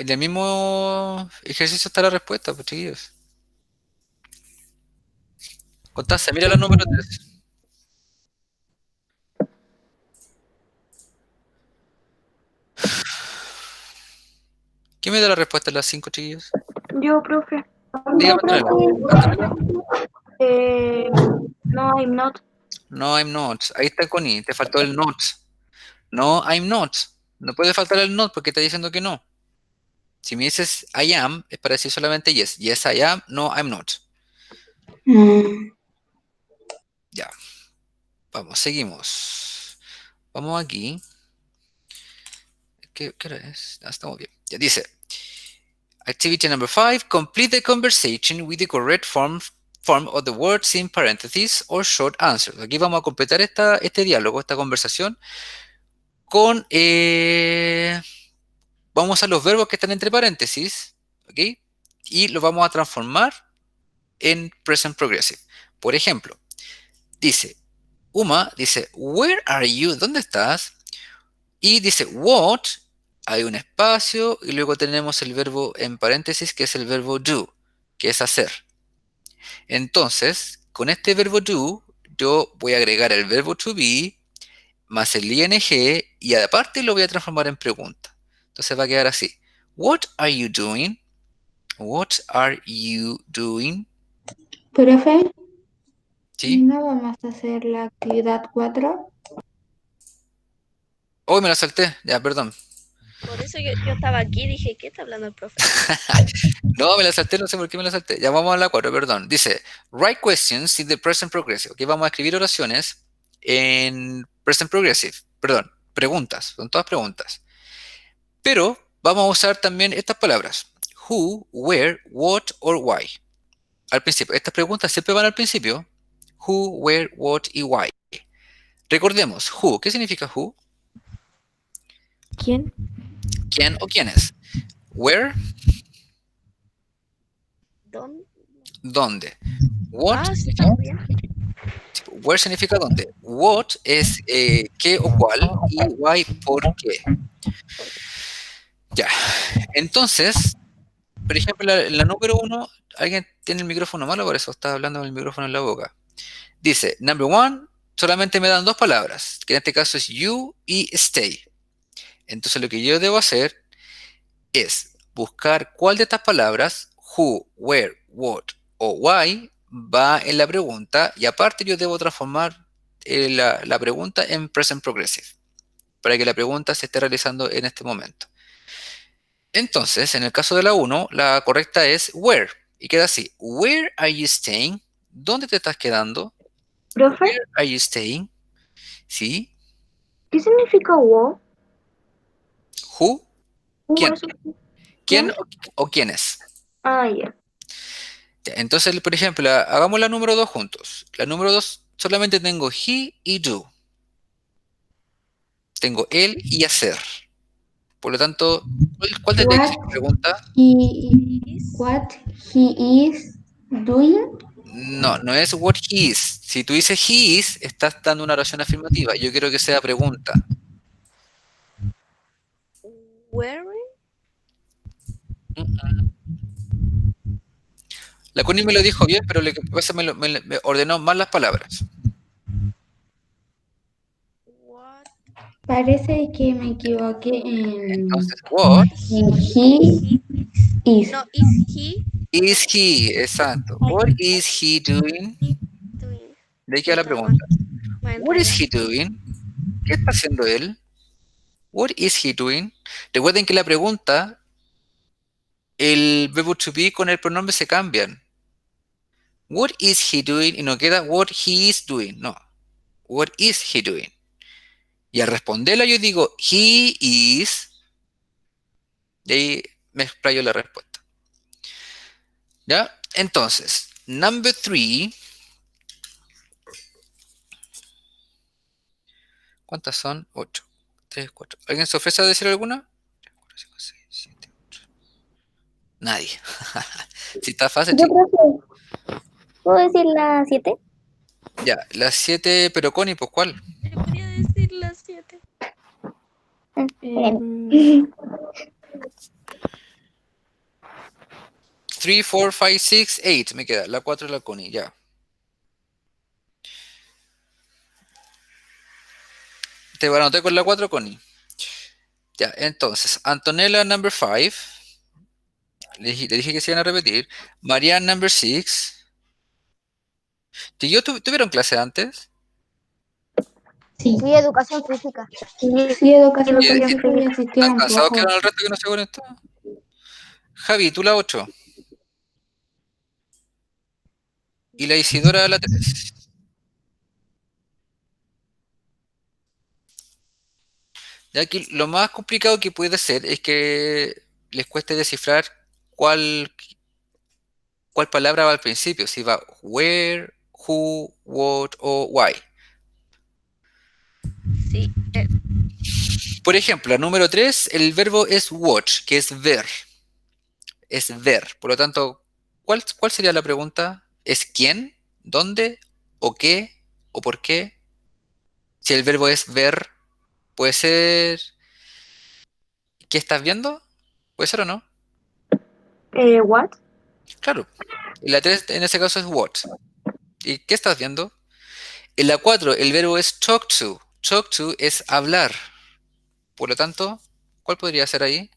el mismo ejercicio está la respuesta, pues chiquillos. Constanza, mira la número 3. ¿Quién me da la respuesta a las 5, chiquillos? Yo, profe. Dígame, Antonella. Antonella. No, I'm not. No, I'm not. Ahí está, Connie. Te faltó el not. No, I'm not. No puede faltar el not porque está diciendo que no. Si me dices I am, es para decir solamente yes. Yes, I am. No, I'm not. Ya. Vamos, seguimos. Vamos aquí. ¿Qué hora es? Ah, estamos bien. Ya dice. Activity number 5. Complete the conversation with the correct form of the words in parentheses or short answers. Aquí vamos a completar este diálogo, esta conversación, con... vamos a usar los verbos que están entre paréntesis, ¿ok? Y los vamos a transformar en present progressive. Por ejemplo, dice, Uma dice, where are you? ¿Dónde estás? Y dice, what, hay un espacio, y luego tenemos el verbo en paréntesis, que es el verbo do, que es hacer. Entonces, con este verbo do, yo voy a agregar el verbo to be, más el ing, y aparte lo voy a transformar en pregunta. Entonces va a quedar así. What are you doing? What are you doing? Profe, ¿Sí? ¿no vamos a hacer la actividad 4? Oh, me la salté. Ya, perdón. Por eso yo estaba aquí y dije, ¿qué está hablando el profe? No, me la salté, no sé por qué me la salté. Ya vamos a la 4, perdón. Dice, write questions in the present progressive. Aquí vamos a escribir oraciones en present progressive. Perdón, preguntas. Son todas preguntas. Pero vamos a usar también estas palabras. Who, where, what or why. Al principio. Estas preguntas siempre van al principio. Who, where, what y why. Recordemos, who. ¿Qué significa who? ¿Quién? ¿Quién o quiénes? Where, ¿Dónde? ¿dónde? What, Ah, sí, está bien. where significa dónde. What es qué o cuál. Y why, por qué. Ya. Entonces, por ejemplo, la número 1, alguien tiene el micrófono malo, por eso está hablando con el micrófono en la boca. Dice, number 1, solamente me dan dos palabras, que en este caso es you y stay. Entonces lo que yo debo hacer es buscar cuál de estas palabras, who, where, what o why, va en la pregunta, y aparte yo debo transformar la pregunta en present progressive, para que la pregunta se esté realizando en este momento. Entonces, en el caso de la 1, la correcta es where, y queda así, where are you staying? ¿Dónde te estás quedando? Profe, Where are you staying? ¿Sí? ¿qué significa wo? Who? ¿Quién? Eso. ¿Quién o quiénes? Ah, ya. Ya, entonces, por ejemplo, hagamos la número 2 juntos. La número 2 solamente tengo he y do. Tengo él y hacer. Por lo tanto, ¿cuál de aquí pregunta? What he is doing? No, no es what he is. Si tú dices he is, estás dando una oración afirmativa. Yo quiero que sea pregunta. Wearing. La Connie me lo dijo bien, pero lo que pasa me ordenó mal las palabras. What? Parece que me equivoqué Entonces, what en he is. No, is he is he? Exacto. What is he doing? doing? De ahí queda la Estaba pregunta. más What is he enredado. doing? ¿Qué está haciendo él? What is he doing? Recuerden que la pregunta, el verbo to be con el pronombre se cambian. What is he doing? Y no queda what he is doing. No. What is he doing? Y al responderla yo digo he is. Y ahí me explayo la respuesta. ¿Ya? Entonces, number 3. ¿Cuántas son? 8. 3, 4. ¿Alguien se ofrece a decir alguna? 3, 4, 5, 6, 7, 8. Nadie. Si está fácil, Yo chicos. creo que puedo decir la 7. Ya, las 7, pero Connie, pues ¿cuál? Te podría decir las 7. 3, 4, 5, 6, 8. Me queda la 4 y la Connie, ya. Te anoté con la 4, Connie. Ya, entonces, Antonella, number 5. Le dije que se iban a repetir. Marianne number 6. ¿Tuvieron clase antes? Sí, Sí, educación física. sí, educación ¿Y física y asistía están un cansados poco. quedaron al rato que no se conectó? Javi, tú la 8. Y la Isidora la 3. Ya aquí lo más complicado que puede ser es que les cueste descifrar cuál palabra va al principio, si va where, who, what o why. Sí. Por ejemplo, la número 3, el verbo es watch, que es ver. Es ver. Por lo tanto, ¿cuál sería la pregunta? ¿Es quién? ¿Dónde? ¿O qué? ¿O por qué? Si el verbo es ver, puede ser ¿qué estás viendo? ¿Puede ser o no? What? Claro. Y la 3 en ese caso es what. ¿Y qué estás viendo? En la 4 el verbo es talk to. Talk to es hablar. Por lo tanto, ¿cuál podría ser ahí?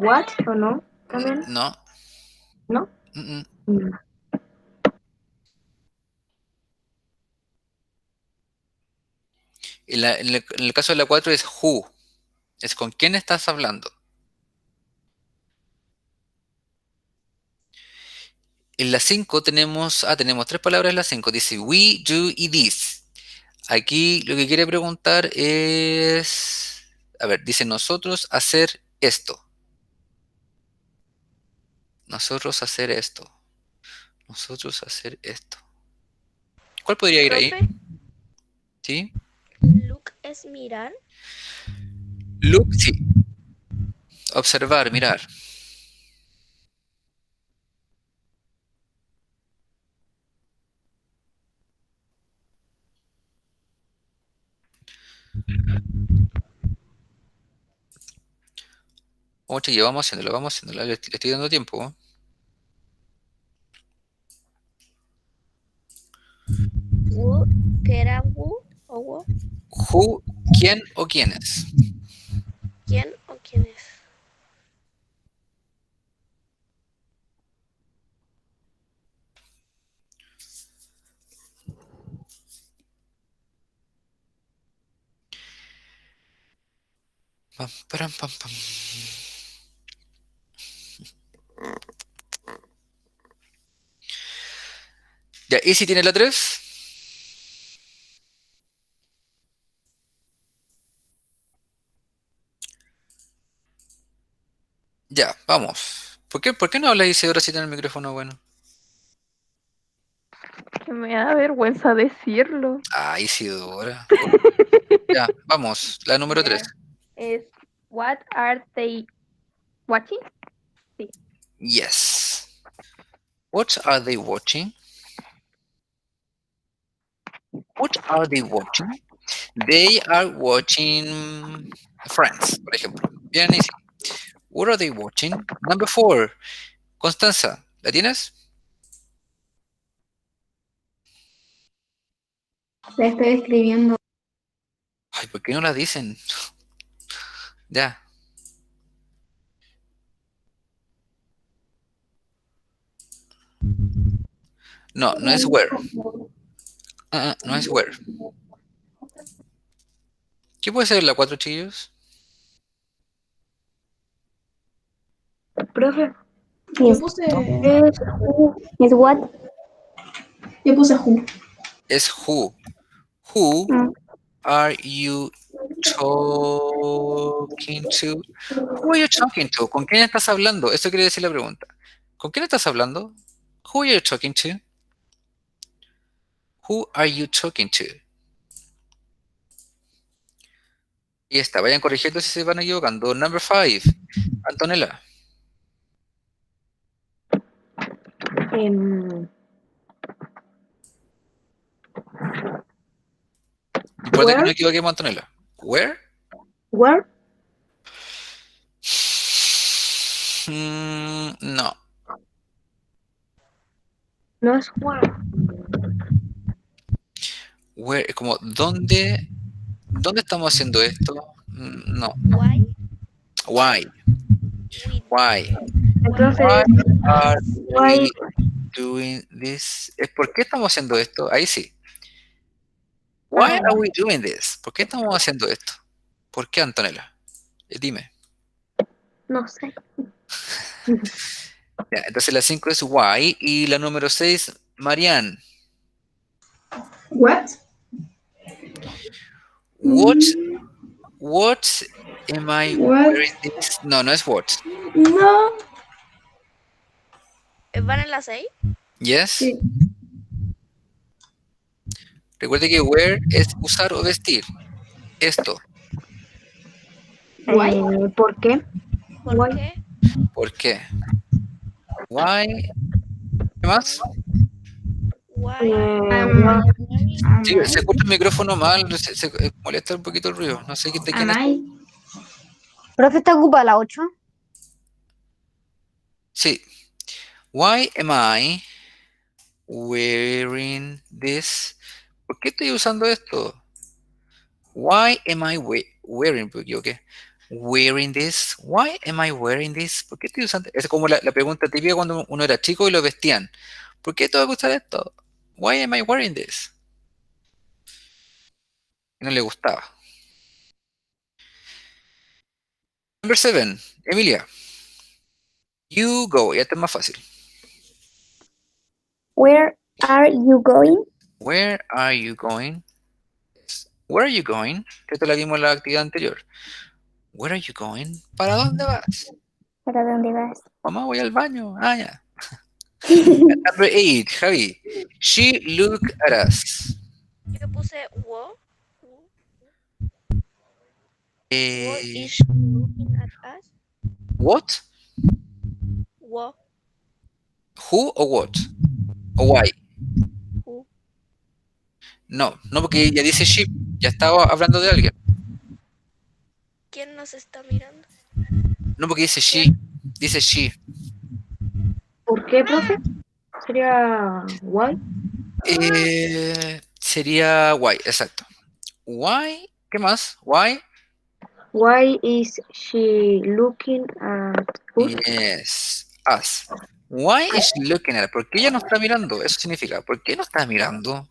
What o no, también, No. ¿no? Mm, mm. Mm. En el caso de la 4 es who. Es con quién estás hablando. En la 5 tenemos tres palabras en la 5. Dice we, you y this. Aquí lo que quiere preguntar es, a ver, dice nosotros hacer esto. Nosotros hacer esto. Nosotros hacer esto. ¿Cuál podría ir ahí? Profe, ¿Sí? look es mirar. Look, sí. Observar, mirar. Oh, chiquillo, vamos haciéndolo. Le estoy dando tiempo. ¿Eh? Who, que era who o wo, Who, quién o quiénes. quién o quién es. Pam, param, pam, pam. Ya, ¿y si tiene la 3? Ya, vamos. ¿Por qué no habla Isidora si tiene el micrófono bueno? Que me da vergüenza decirlo. Ah, Isidora. Ya, vamos. La número 3. Es What are they watching? Sí. Yes. What are they watching? What are they watching? They are watching Friends, por ejemplo. Bien easy. What are they watching? Number 4. Constanza, ¿la tienes? La estoy escribiendo. Ay, ¿por qué no la dicen? Ya. No, no es where. No es where. ¿Qué puede ser la 4, chiquillos? Profe, Yes. es Is what? Yo puse who. Es who. Who Mm. are you talking to? Who are you talking to? ¿Con quién estás hablando? Eso quiere decir la pregunta. ¿Con quién estás hablando? Who are you talking to? Who are you talking to? Y está, vayan corrigiendo si se van equivocando. Number 5, Antonella. Importa que no where, equivoquemos, Antonella. Where? where, No. no es where. Where, es como, ¿dónde estamos haciendo esto? No. Why? Why? Why? Entonces, Why are why, we doing this? Es ¿por qué estamos haciendo esto? Ahí sí. Why are we doing this? ¿Por qué estamos haciendo esto? ¿Por qué, Antonella? Dime. no sé. Ya, entonces la 5 es why y la número 6, Marianne. What? What am I What? wearing this? No, no es what. No. ¿Van en la 6? Yes. Sí. Recuerde que wear es usar o vestir. Esto. ¿Por qué? ¿Por Why? qué? ¿Por qué? Why? ¿Qué más? Why? Sí, se escucha el micrófono mal, se molesta un poquito el ruido. No sé de quién es. Amai. Profe, ¿está ocupada la 8? Sí. Why am I wearing this? ¿Por qué estoy usando esto? Why am I wearing? ¿Me equivoqué? Wearing this. Why am I wearing this? ¿Por qué estoy usando? Es como la pregunta típica cuando uno era chico y lo vestían. ¿Por qué tengo que usar esto? Why am I wearing this? Y no le gustaba. Number 7, Emilia. You go. Ya está más fácil. Where are you going? Where are you going? Where are you going? Esto la vimos en la actividad anterior. Where are you going? ¿Para dónde vas? ¿Para dónde vas? Mamá, voy al baño. Ah, ya. Number 8, Javi. She looked at us. Yo puse wo. What Eh, is she looking at us? what? Wo. Who or what? O why? Who. No, no porque ya dice she. Ya estaba hablando de alguien. ¿Quién nos está mirando? No porque dice she. Dice she. ¿Por qué, profe? Sería why. Sería why, exacto. Why? ¿Qué más? Why? Why is she looking at us? Yes, us. Why is she looking at us? ¿Por qué ella no está mirando? Eso significa, ¿por qué no está mirando?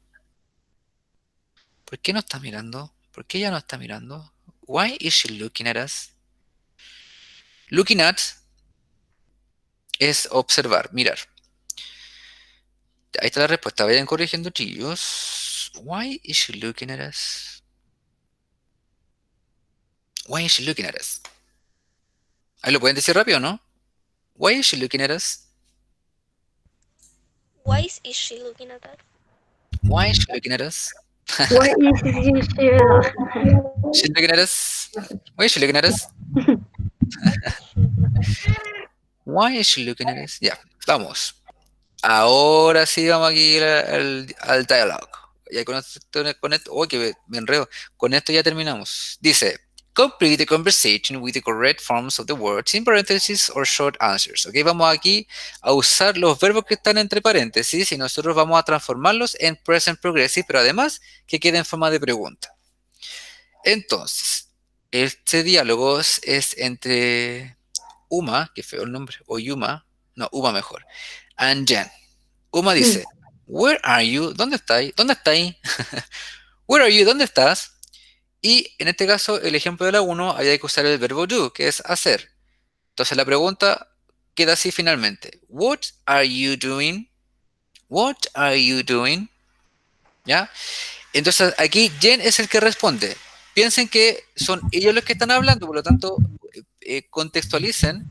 ¿Por qué no está mirando? ¿Por qué ella no está mirando? Why is she looking at us? Looking at es observar, mirar. Ahí está la respuesta. Vayan corrigiendo, chillos. Why is she looking at us? Why is she looking at us? Ahí lo pueden decir rápido, ¿no? Why is she looking at us? Why is she looking at us? Why is she looking at us? Why is she She's looking at us. Why is she looking at us? Why is she looking at us? Ya, vamos. Ahora sí vamos aquí al dialogue. Ya con esto, oh, que me enredo. Con esto ya terminamos. Dice, complete the conversation with the correct forms of the words in parentheses or short answers. Ok, vamos aquí a usar los verbos que están entre paréntesis y nosotros vamos a transformarlos en present progressive, pero además que quede en forma de pregunta. Entonces, este diálogo es entre Uma, que feo el nombre, o Yuma, no, Uma mejor, and Jen. Uma dice, where are you? ¿Dónde estáis? ¿Dónde estáis? Where are you? ¿Dónde estás? Y en este caso, el ejemplo de la 1, había que usar el verbo do, que es hacer. Entonces la pregunta queda así finalmente. What are you doing? What are you doing? ¿Ya? Entonces aquí Jen es el que responde. Piensen que son ellos los que están hablando, por lo tanto, contextualicen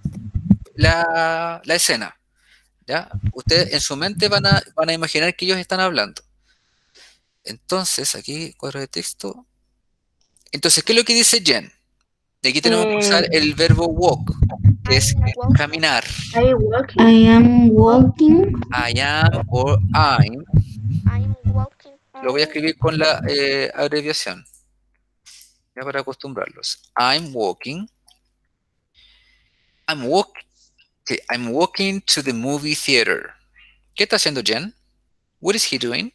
la escena. ¿Ya? Ustedes en su mente van a imaginar que ellos están hablando. Entonces, aquí, cuadro de texto. Entonces, ¿qué es lo que dice Jen? De aquí tenemos que usar el verbo walk, que es caminar. I walking. I am walking. I am or I'm. I'm walking. Lo voy a escribir con la abreviación. Ya para acostumbrarlos. I'm walking. I'm walking to the movie theater. ¿Qué está haciendo Jen? What is he doing?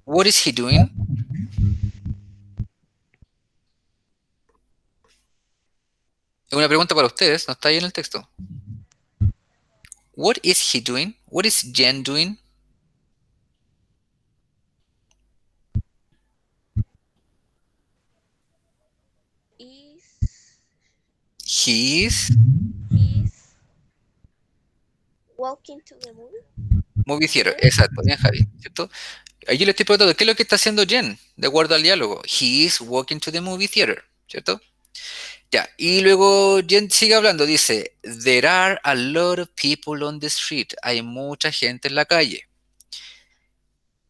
What is he doing? Es una pregunta para ustedes, no está ahí en el texto. What is he doing? What is Jen doing? He's Walking to the movie. movie theater. Exacto, bien, Javi, ¿cierto? Ahí yo le estoy preguntando, ¿qué es lo que está haciendo Jen? De acuerdo al diálogo. He is walking to the movie theater, ¿cierto? Ya, y luego Jen sigue hablando, dice, there are a lot of people on the street. Hay mucha gente en la calle.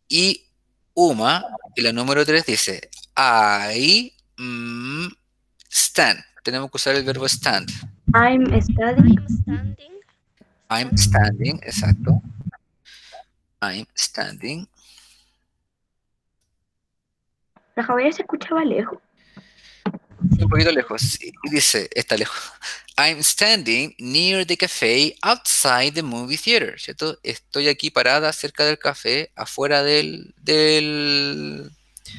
Y Uma, en la número 3, dice, I stand. Tenemos que usar el verbo stand. I'm studying. I'm standing, exacto. I'm standing. La Javiera se escuchaba lejos. Un poquito lejos, sí, y dice, está lejos. I'm standing near the cafe outside the movie theater, ¿cierto? Estoy aquí parada cerca del café, afuera del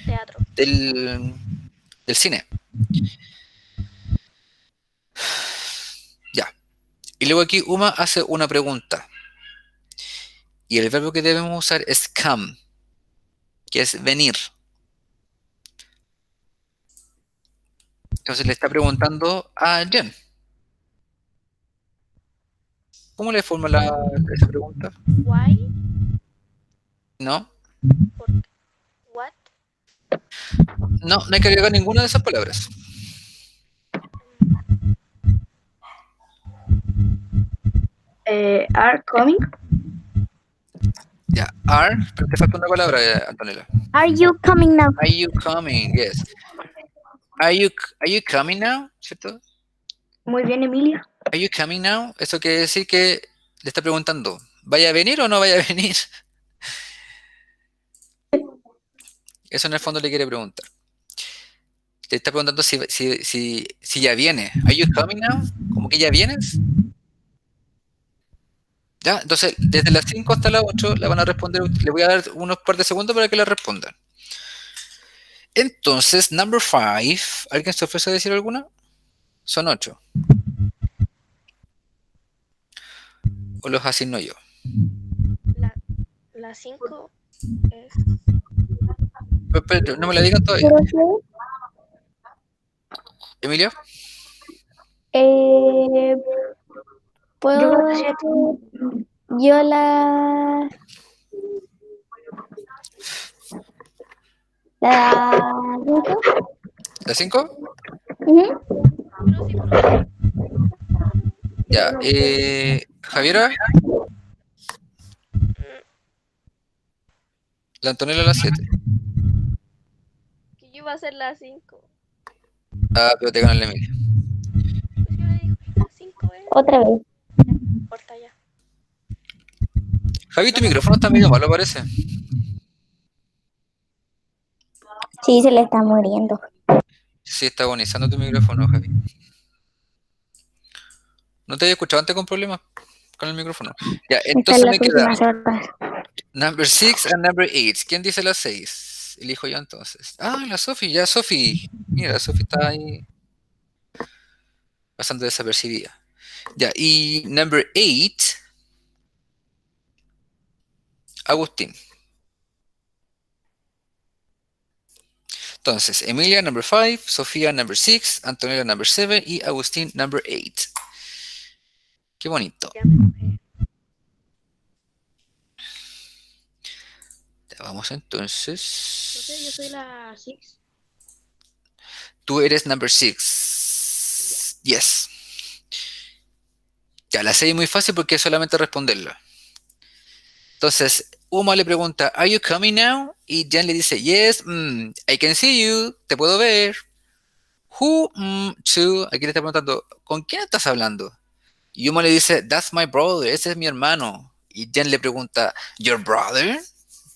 Teatro. del cine. Ya. Y luego aquí Uma hace una pregunta. Y el verbo que debemos usar es come, que es venir. Entonces le está preguntando a Jen. ¿Cómo le formula esa pregunta? Why? ¿No? ¿Por qué? What? No hay que agregar ninguna de esas palabras. Are coming. Ya, are, pero te falta una palabra, Antonella. Are you coming now? Are you coming? Yes. Are you coming now? ¿Cierto? Muy bien, Emilia. Are you coming now? Eso quiere decir que le está preguntando, ¿vaya a venir o no vaya a venir? Eso en el fondo le quiere preguntar. Te está preguntando si ya viene. Are you coming now? ¿Como que ya vienes? Ya, entonces desde las 5 hasta las 8 la van a responder. Le voy a dar unos par de segundos para que la respondan. Entonces, number 5. ¿Alguien se ofrece a decir alguna? Son 8. ¿O los asigno yo? La 5 es. Pero no me la digan todavía. ¿Pero qué? ¿Emilio? Puedo. Yo creo que 7. Yo la. ¿La 5? ¿La 5? Ujú. Ya. Javiera. La Antonella la 7. Que yo iba a hacer la 5. Ah, pero te gana el Emilio. Pues yo le digo que la 5 es. Otra vez. Corta ya. Javi, tu micrófono está medio malo, parece. Sí, se le está muriendo. Sí, está agonizando tu micrófono, Javi. ¿No te había escuchado antes con problemas con el micrófono? Ya, Está entonces en me las queda últimas horas. number 6 and number 8. ¿Quién dice la 6? Elijo yo entonces. Ah, la Sofi, ya Sofi. Mira, la Sofi está ahí bastante desapercibida. Ya, y number 8, Agustín. Entonces, Emilia, number 5, Sofía, number 6, Antonella, number 7 y Agustín, number 8. Qué bonito. Ya me enojé. Ya vamos Yo entonces. soy la 6. Tú eres number 6. Yes. Ya, la 6 es muy fácil porque es solamente responderla. Entonces, Uma le pregunta, ¿Are you coming now? Y Jen le dice, yes, I can see you, te puedo ver. Who, to, aquí le está preguntando, ¿con quién estás hablando? Y Uma le dice, that's my brother, ese es mi hermano. Y Jen le pregunta, your brother?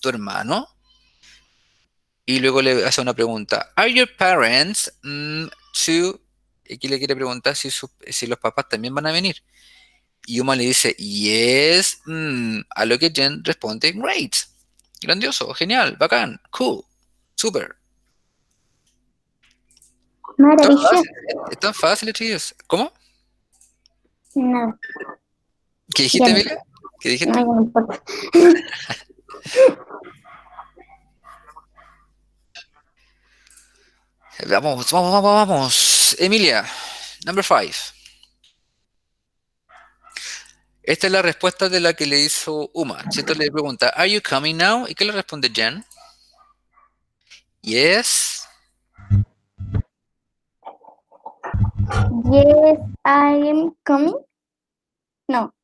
¿Tu hermano? Y luego le hace una pregunta, ¿Are your parents to? Aquí le quiere preguntar si los papás también van a venir. Y Uma le dice, yes, a lo que Jen responde, great. Grandioso, genial, bacán, cool, super. Tan Maravilloso. fácil, es tan fácil, chicos. ¿Cómo? Nada, ¿Qué ya dijiste, no, Emilia? ¿Qué no, dijiste? ya no importa. Vamos. Emilia, number 5. Esta es la respuesta de la que le hizo Uma. ¿Cierto? Le pregunta, ¿Are you coming now? ¿Y qué le responde Jen? Yes. Yes, I am coming. No.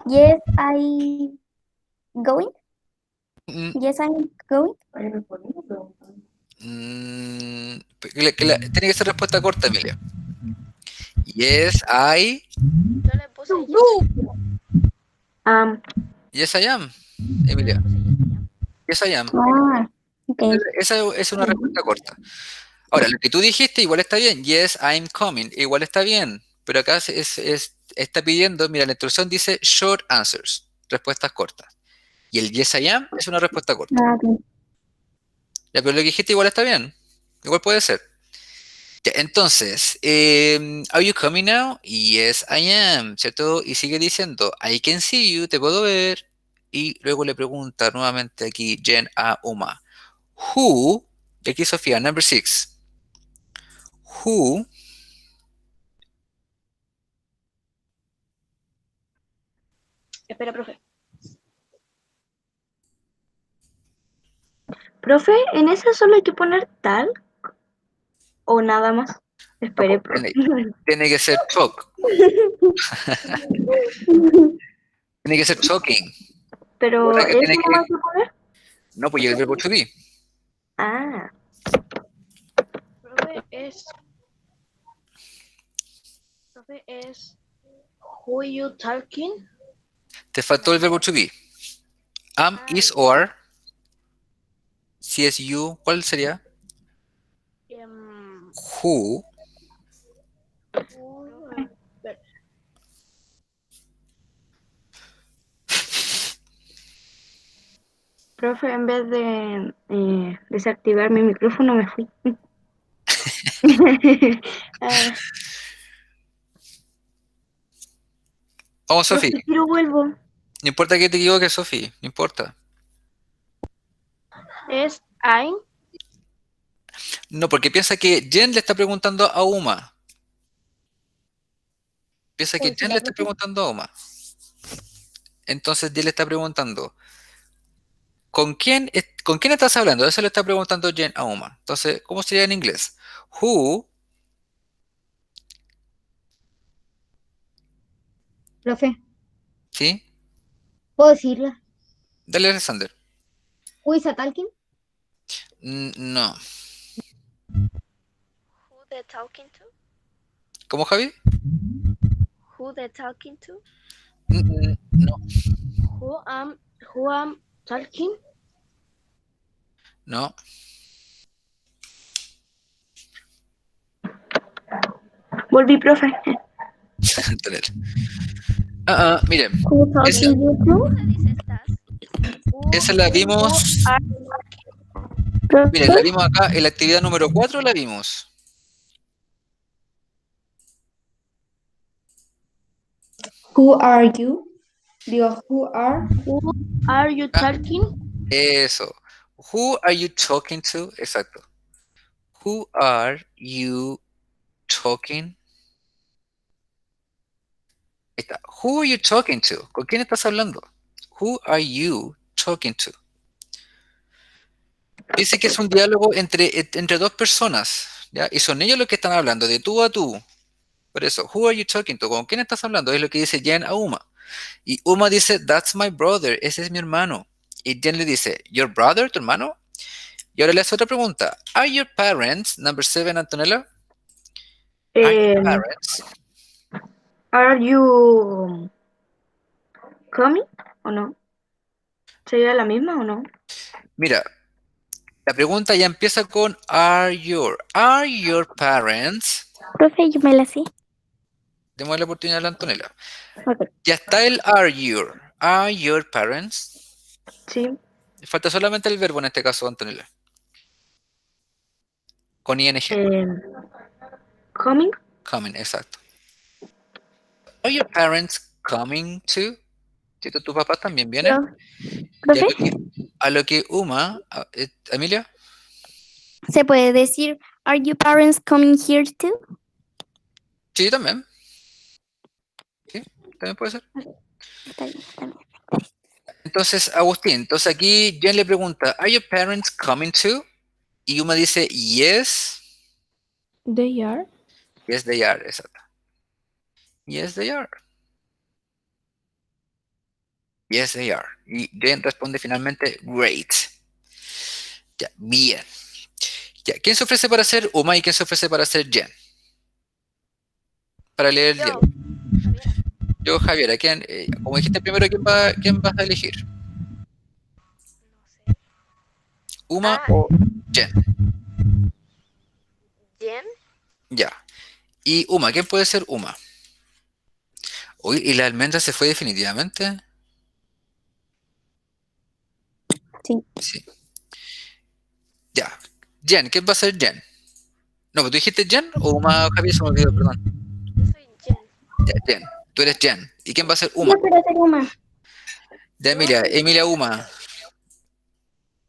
Yes, I going. Mm, Yes, I'm going. tiene que ser respuesta corta, Emilia. Yes, I. Yo le puse yes, Yes, I am. Emilia. Yes, I am. Ah, ok. Esa es una respuesta corta. Ahora, lo que tú dijiste igual está bien. Yes, I'm coming. Igual está bien. Pero acá está pidiendo, mira, la instrucción dice short answers, respuestas cortas. Y el yes, I am es una respuesta corta. Ah, ok. Ya, pero lo que dijiste igual está bien. Igual puede ser. Ya, entonces, ¿Are you coming now? Yes, I am, ¿cierto? Y sigue diciendo, I can see you, te puedo ver. Y luego le pregunta nuevamente aquí Jen a Uma, Who, y aquí Sofía, number 6. Who Espera, profe. Profe, ¿en esa solo hay que poner tal o nada más? Espere, profe. tiene que ser talk, tiene que ser talking. Pero ¿Verdad que ¿eso tiene no que...? hay que poner? No, pues llega el verbo to be. Ah, Profe es who you talking? Te faltó el verbo to be. Am, is, or are. Si es you, ¿cuál sería? Who. profe, en vez de desactivar mi micrófono me fui. Ah, Vamos, Sofi. profe, pero vuelvo. No importa que te equivoques, Sofi. No importa. Es I'm. No, porque piensa que Jen le está preguntando a Uma. Piensa que Jen le está preguntando a Uma. Entonces Jen le está preguntando, ¿con quién estás hablando? Eso le está preguntando Jen a Uma. Entonces, ¿cómo sería en inglés? Who, Profe, ¿sí? ¿puedo decirla? Dale, Alexander. Who is a talking? No. Who they talking to? ¿Cómo, Javi? Who they talking to? No. Who am talking? No. Volví, profe. Dale. Miren, Who talking esa, you to? Dice estás. esa la vimos. Miren, la vimos acá en la actividad número 4, la vimos. Who are you? Digo, who are? Who are you talking? Eso. Who are you talking to? Exacto. Who are you talking? Ahí está. Who are you talking to? ¿Con quién estás hablando? Who are you talking to? Dice que es un diálogo entre dos personas, ¿ya? Y son ellos los que están hablando, de tú a tú. Por eso, who are you talking to? ¿Con quién estás hablando? Es lo que dice Jen a Uma. Y Uma dice, that's my brother, ese es mi hermano. Y Jen le dice, your brother, tu hermano? Y ahora le hace otra pregunta. Are your parents, number 7, Antonella? Are your parents? Are you coming o no? ¿Sería la misma o no? Mira, la pregunta ya empieza con are your parents? Profe, yo me la sé. Démosle la oportunidad a la Antonella. Ok. Ya está el are your parents? Sí. Falta solamente el verbo en este caso, Antonella. Con ing. Coming. Coming, exacto. Are your parents coming to? ¿Cierto? ¿Tus papás también vienen? Y Profe, a lo que Uma, Emilia, ¿se puede decir, are your parents coming here too? sí, también. Sí, también puede ser. Está bien, está bien. Entonces, Agustín, entonces aquí Jen le pregunta, ¿Are your parents coming too? Y Uma dice, yes, They are. yes they are, exacto. Yes they are. Yes they are. Y Jen responde finalmente, great. Ya, bien. Ya, ¿quién se ofrece para ser Uma y quién se ofrece para ser Jen? Para leer el Yo, diálogo. Yo, Javier, ¿a quién, como dijiste primero, ¿quién vas a elegir? no sé. ¿Uma Ah. o Jen? Jen. Ya. Y Uma, ¿quién puede ser Uma? Uy, ¿y la almendra se fue definitivamente? Sí. Sí. Ya. Jen, ¿quién va a ser Jen? No, ¿tú dijiste Jen o Uma? Javier, se me olvidó, perdón. Yo soy Jen. Ya, Jen. Tú eres Jen. ¿Y quién va a ser Uma? Yo quiero ser Uma. Ya, Emilia Uma.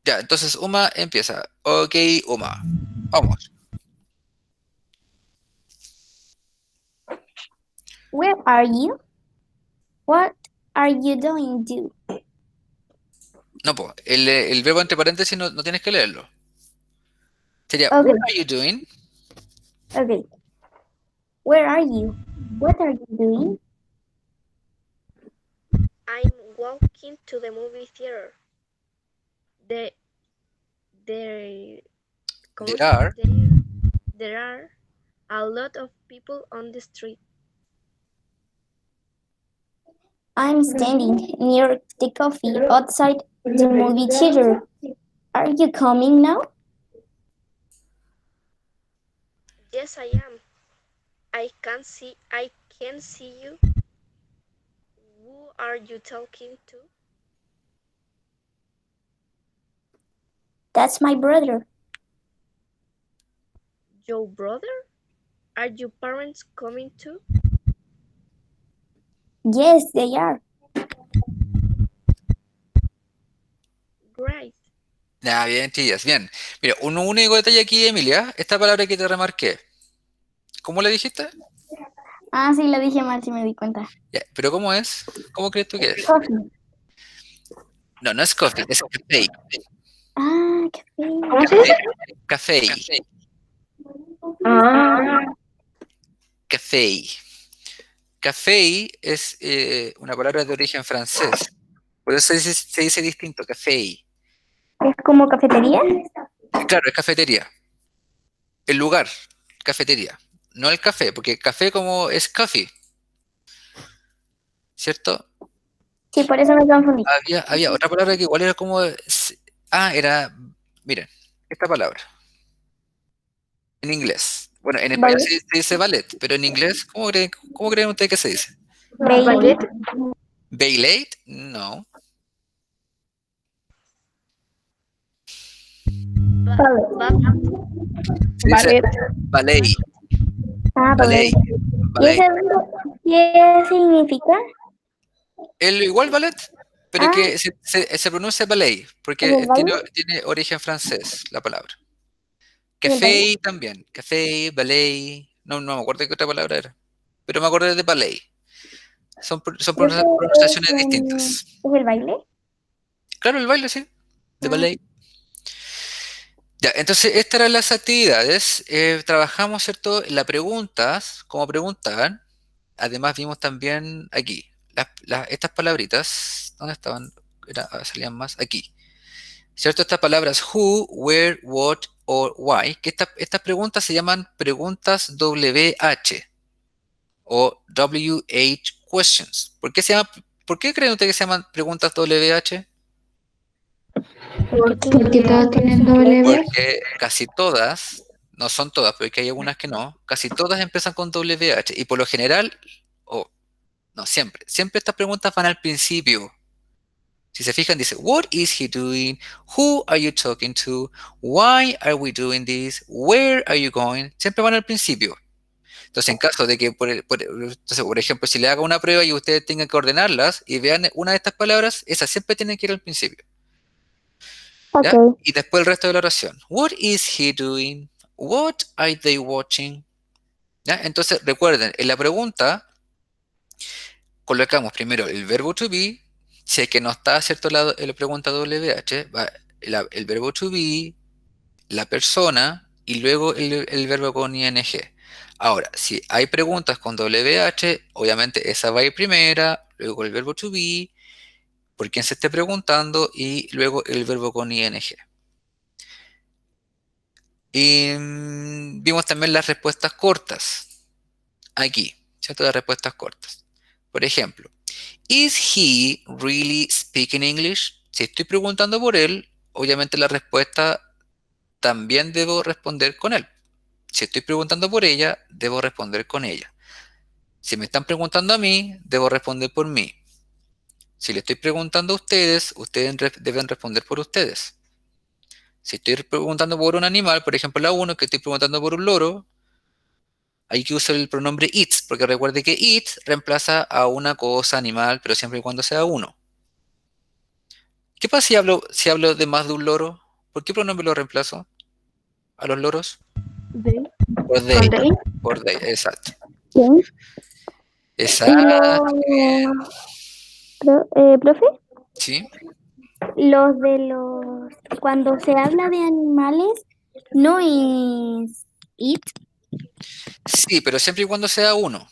Ya, entonces Uma empieza. Ok, Uma. Vamos. Where are you? What are you doing? No, pues, el verbo entre paréntesis no tienes que leerlo. Sería, Okay. what are you doing? Okay. Where are you? What are you doing? I'm walking to the movie theater. There are a lot of people on the street. I'm standing near the coffee outside the movie theater. Are you coming now? Yes, I am. I can see you. Who are you talking to? That's my brother. Your brother? Are your parents coming too? Yes, they are. Great. Ya, bien, chillas, bien. Mira, un único detalle aquí, Emilia. Esta palabra que te remarqué. ¿Cómo le dijiste? Ah, sí, lo dije mal, sí me di cuenta. Ya, ¿pero cómo es? ¿Cómo crees tú que es? Coffee. No, no es coffee, es café. Ah, café. ¿Cómo se dice? Café. Ah, Café. Café es una palabra de origen francés. Por eso se dice distinto, café. ¿Es como cafetería? Claro, es cafetería. El lugar, cafetería. No el café, porque café como es coffee. ¿Cierto? Sí, por eso me confundí. Había otra palabra que igual era como... era... Miren, esta palabra. En inglés. Bueno, en español Ballet. se dice ballet, pero en inglés, ¿cómo creen ustedes que se dice? ballet. ¿Ballet? No. Se dice ballet. Ah, Ballet. ballet. ¿Y ese qué significa? Igual ballet, pero Ah. que se pronuncia ballet, porque ¿Es el baile? tiene origen francés la palabra. ¿Y el Café baile? también. Café, ballet. No me acuerdo qué otra palabra era. Pero me acordé de ballet. Son pronunciaciones distintas. ¿Es el baile? Claro, el baile, sí. De Ah. ballet. Ya, entonces estas eran las actividades. Trabajamos, ¿cierto? Las preguntas, cómo preguntaban. Además vimos también aquí, estas palabritas, ¿dónde estaban? Salían más aquí. ¿Cierto? Estas palabras who, where, what, or why, que estas preguntas se llaman preguntas WH o WH questions. ¿Por qué creen ustedes que se llaman preguntas WH? Porque todas tienen doble B. Porque casi todas, no son todas, porque hay algunas que no, casi todas empiezan con WH y por lo general, no siempre estas preguntas van al principio, Si se fijan, dice, what is he doing? Who are you talking to? Why are we doing this? Where are you going? Siempre van al principio. Entonces, en caso de que, por ejemplo, si le haga una prueba y ustedes tengan que ordenarlas y vean una de estas palabras, esas siempre tienen que ir al principio. ¿Ya? Okay. Y después el resto de la oración. What is he doing? What are they watching? ¿Ya? Entonces, recuerden, en la pregunta colocamos primero el verbo to be. Si es que no está, ¿cierto? La pregunta WH, va el verbo to be, la persona y luego el verbo con ing. Ahora, si hay preguntas con WH, obviamente esa va a ir primera, luego el verbo to be, por quien se esté preguntando, y luego el verbo con ing. Y vimos también las respuestas cortas. Aquí, ¿cierto? Las respuestas cortas. Por ejemplo, ¿is he really speaking English? Si estoy preguntando por él, obviamente la respuesta también debo responder con él. Si estoy preguntando por ella, debo responder con ella. Si me están preguntando a mí, debo responder por mí. Si le estoy preguntando a ustedes, ustedes deben responder por ustedes. Si estoy preguntando por un animal, por ejemplo la 1, que estoy preguntando por un loro, hay que usar el pronombre it, porque recuerde que it reemplaza a una cosa, animal, pero siempre y cuando sea uno. ¿Qué pasa si hablo de más de un loro? ¿Por qué pronombre lo reemplazo a los loros? They. Por they. ¿Con they? Por they, exacto. Bien. Exacto. Profe, Sí. los de los... Cuando se habla de animales, no es it. Sí, pero siempre y cuando sea uno.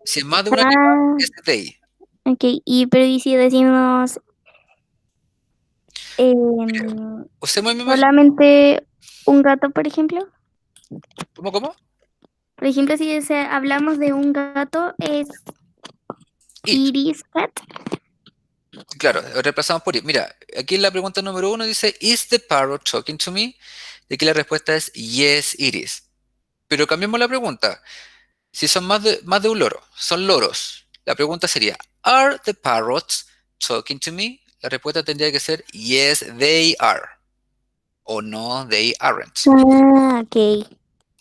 Si es más de un animal, es they. Ok, pero ¿y si decimos Usemos mi imagen. solamente un gato, por ejemplo? ¿Cómo? Por ejemplo, si hablamos de un gato, es It. iris cat. Claro, reemplazamos por it. Mira, aquí en la pregunta número 1 dice, ¿is the parrot talking to me? Y aquí la respuesta es, yes, it is. Pero cambiemos la pregunta. Si son más de un loro, son loros. La pregunta sería, ¿are the parrots talking to me? La respuesta tendría que ser, yes, they are. O no, they aren't. Ah, ok.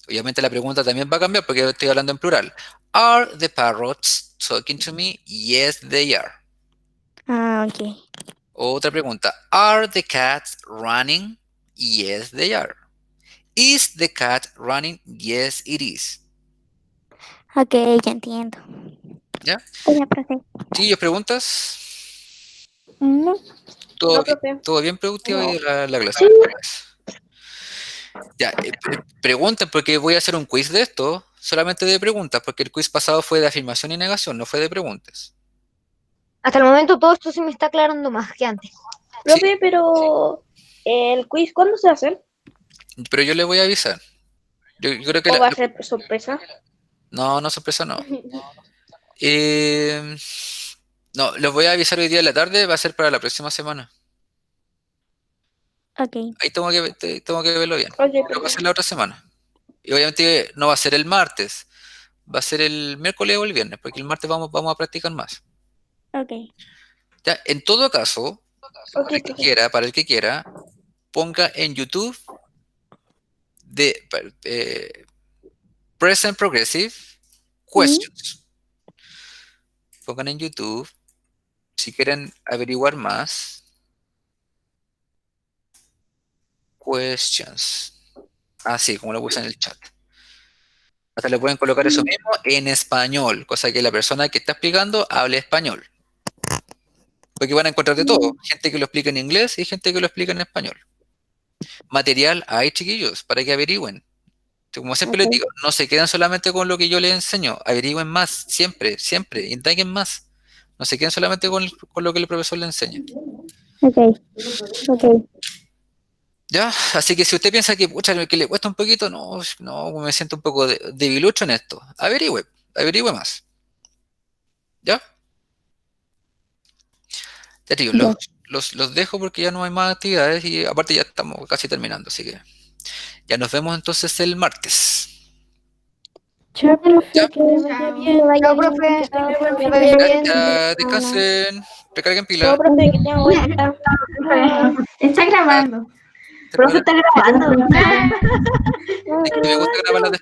Obviamente la pregunta también va a cambiar porque estoy hablando en plural. ¿Are the parrots talking to me? Yes, they are. Ah, ok. Otra pregunta. ¿Are the cats running? Yes, they are. ¿Is the cat running? Yes, it is. Ok, ya entiendo. ¿Ya? Ya, profe. ¿Sigues preguntas? No. ¿Todo, No, profe. todo bien productivo No. la clase? Ya, pregunten porque voy a hacer un quiz de esto, solamente de preguntas, porque el quiz pasado fue de afirmación y negación, no fue de preguntas. Hasta el momento todo esto se me está aclarando más que antes. Profe, pero el quiz, ¿cuándo se va a hacer? Pero yo le voy a avisar. Yo creo que ¿O va a ser sorpresa? No, sorpresa no. No, los voy a avisar hoy día en la tarde, va a ser para la próxima semana. Ok. Ahí tengo que verlo bien. Ok, Pero va a ser la otra semana. Y obviamente no va a ser el martes, va a ser el miércoles o el viernes, porque el martes vamos a practicar más. Ok. Ya, en todo caso, Ok, profe. para el que quiera, ponga en YouTube Present Progressive Questions. Pongan en YouTube, si quieren averiguar más, questions. Así, como lo puse en el chat. Hasta le pueden colocar eso mismo en español, cosa que la persona que está explicando hable español. Porque van a encontrar de todo. Gente que lo explica en inglés y gente que lo explica en español. Material hay, chiquillos, para que averigüen. Como siempre les digo, no se quedan solamente con lo que yo les enseño, averigüen más, siempre, indaguen más. No se queden solamente con lo que el profesor les enseña. Ok. Ok. ¿Ya? Así que si usted piensa que, pucha, que le cuesta un poquito, no, me siento un poco debilucho en esto. Averigüe más. ¿Ya? Ya digo, los dejo porque ya no hay más actividades y aparte ya estamos casi terminando, así que ya nos vemos entonces el martes. Chao, profe. Ya. Que le vaya bien. Chao, profe. Chao, Que vaya bien. Ya, descansen. Recarguen pila. No, profe, que tengo vuelta. Está grabando. Profe, está grabando. Es que me gusta grabar las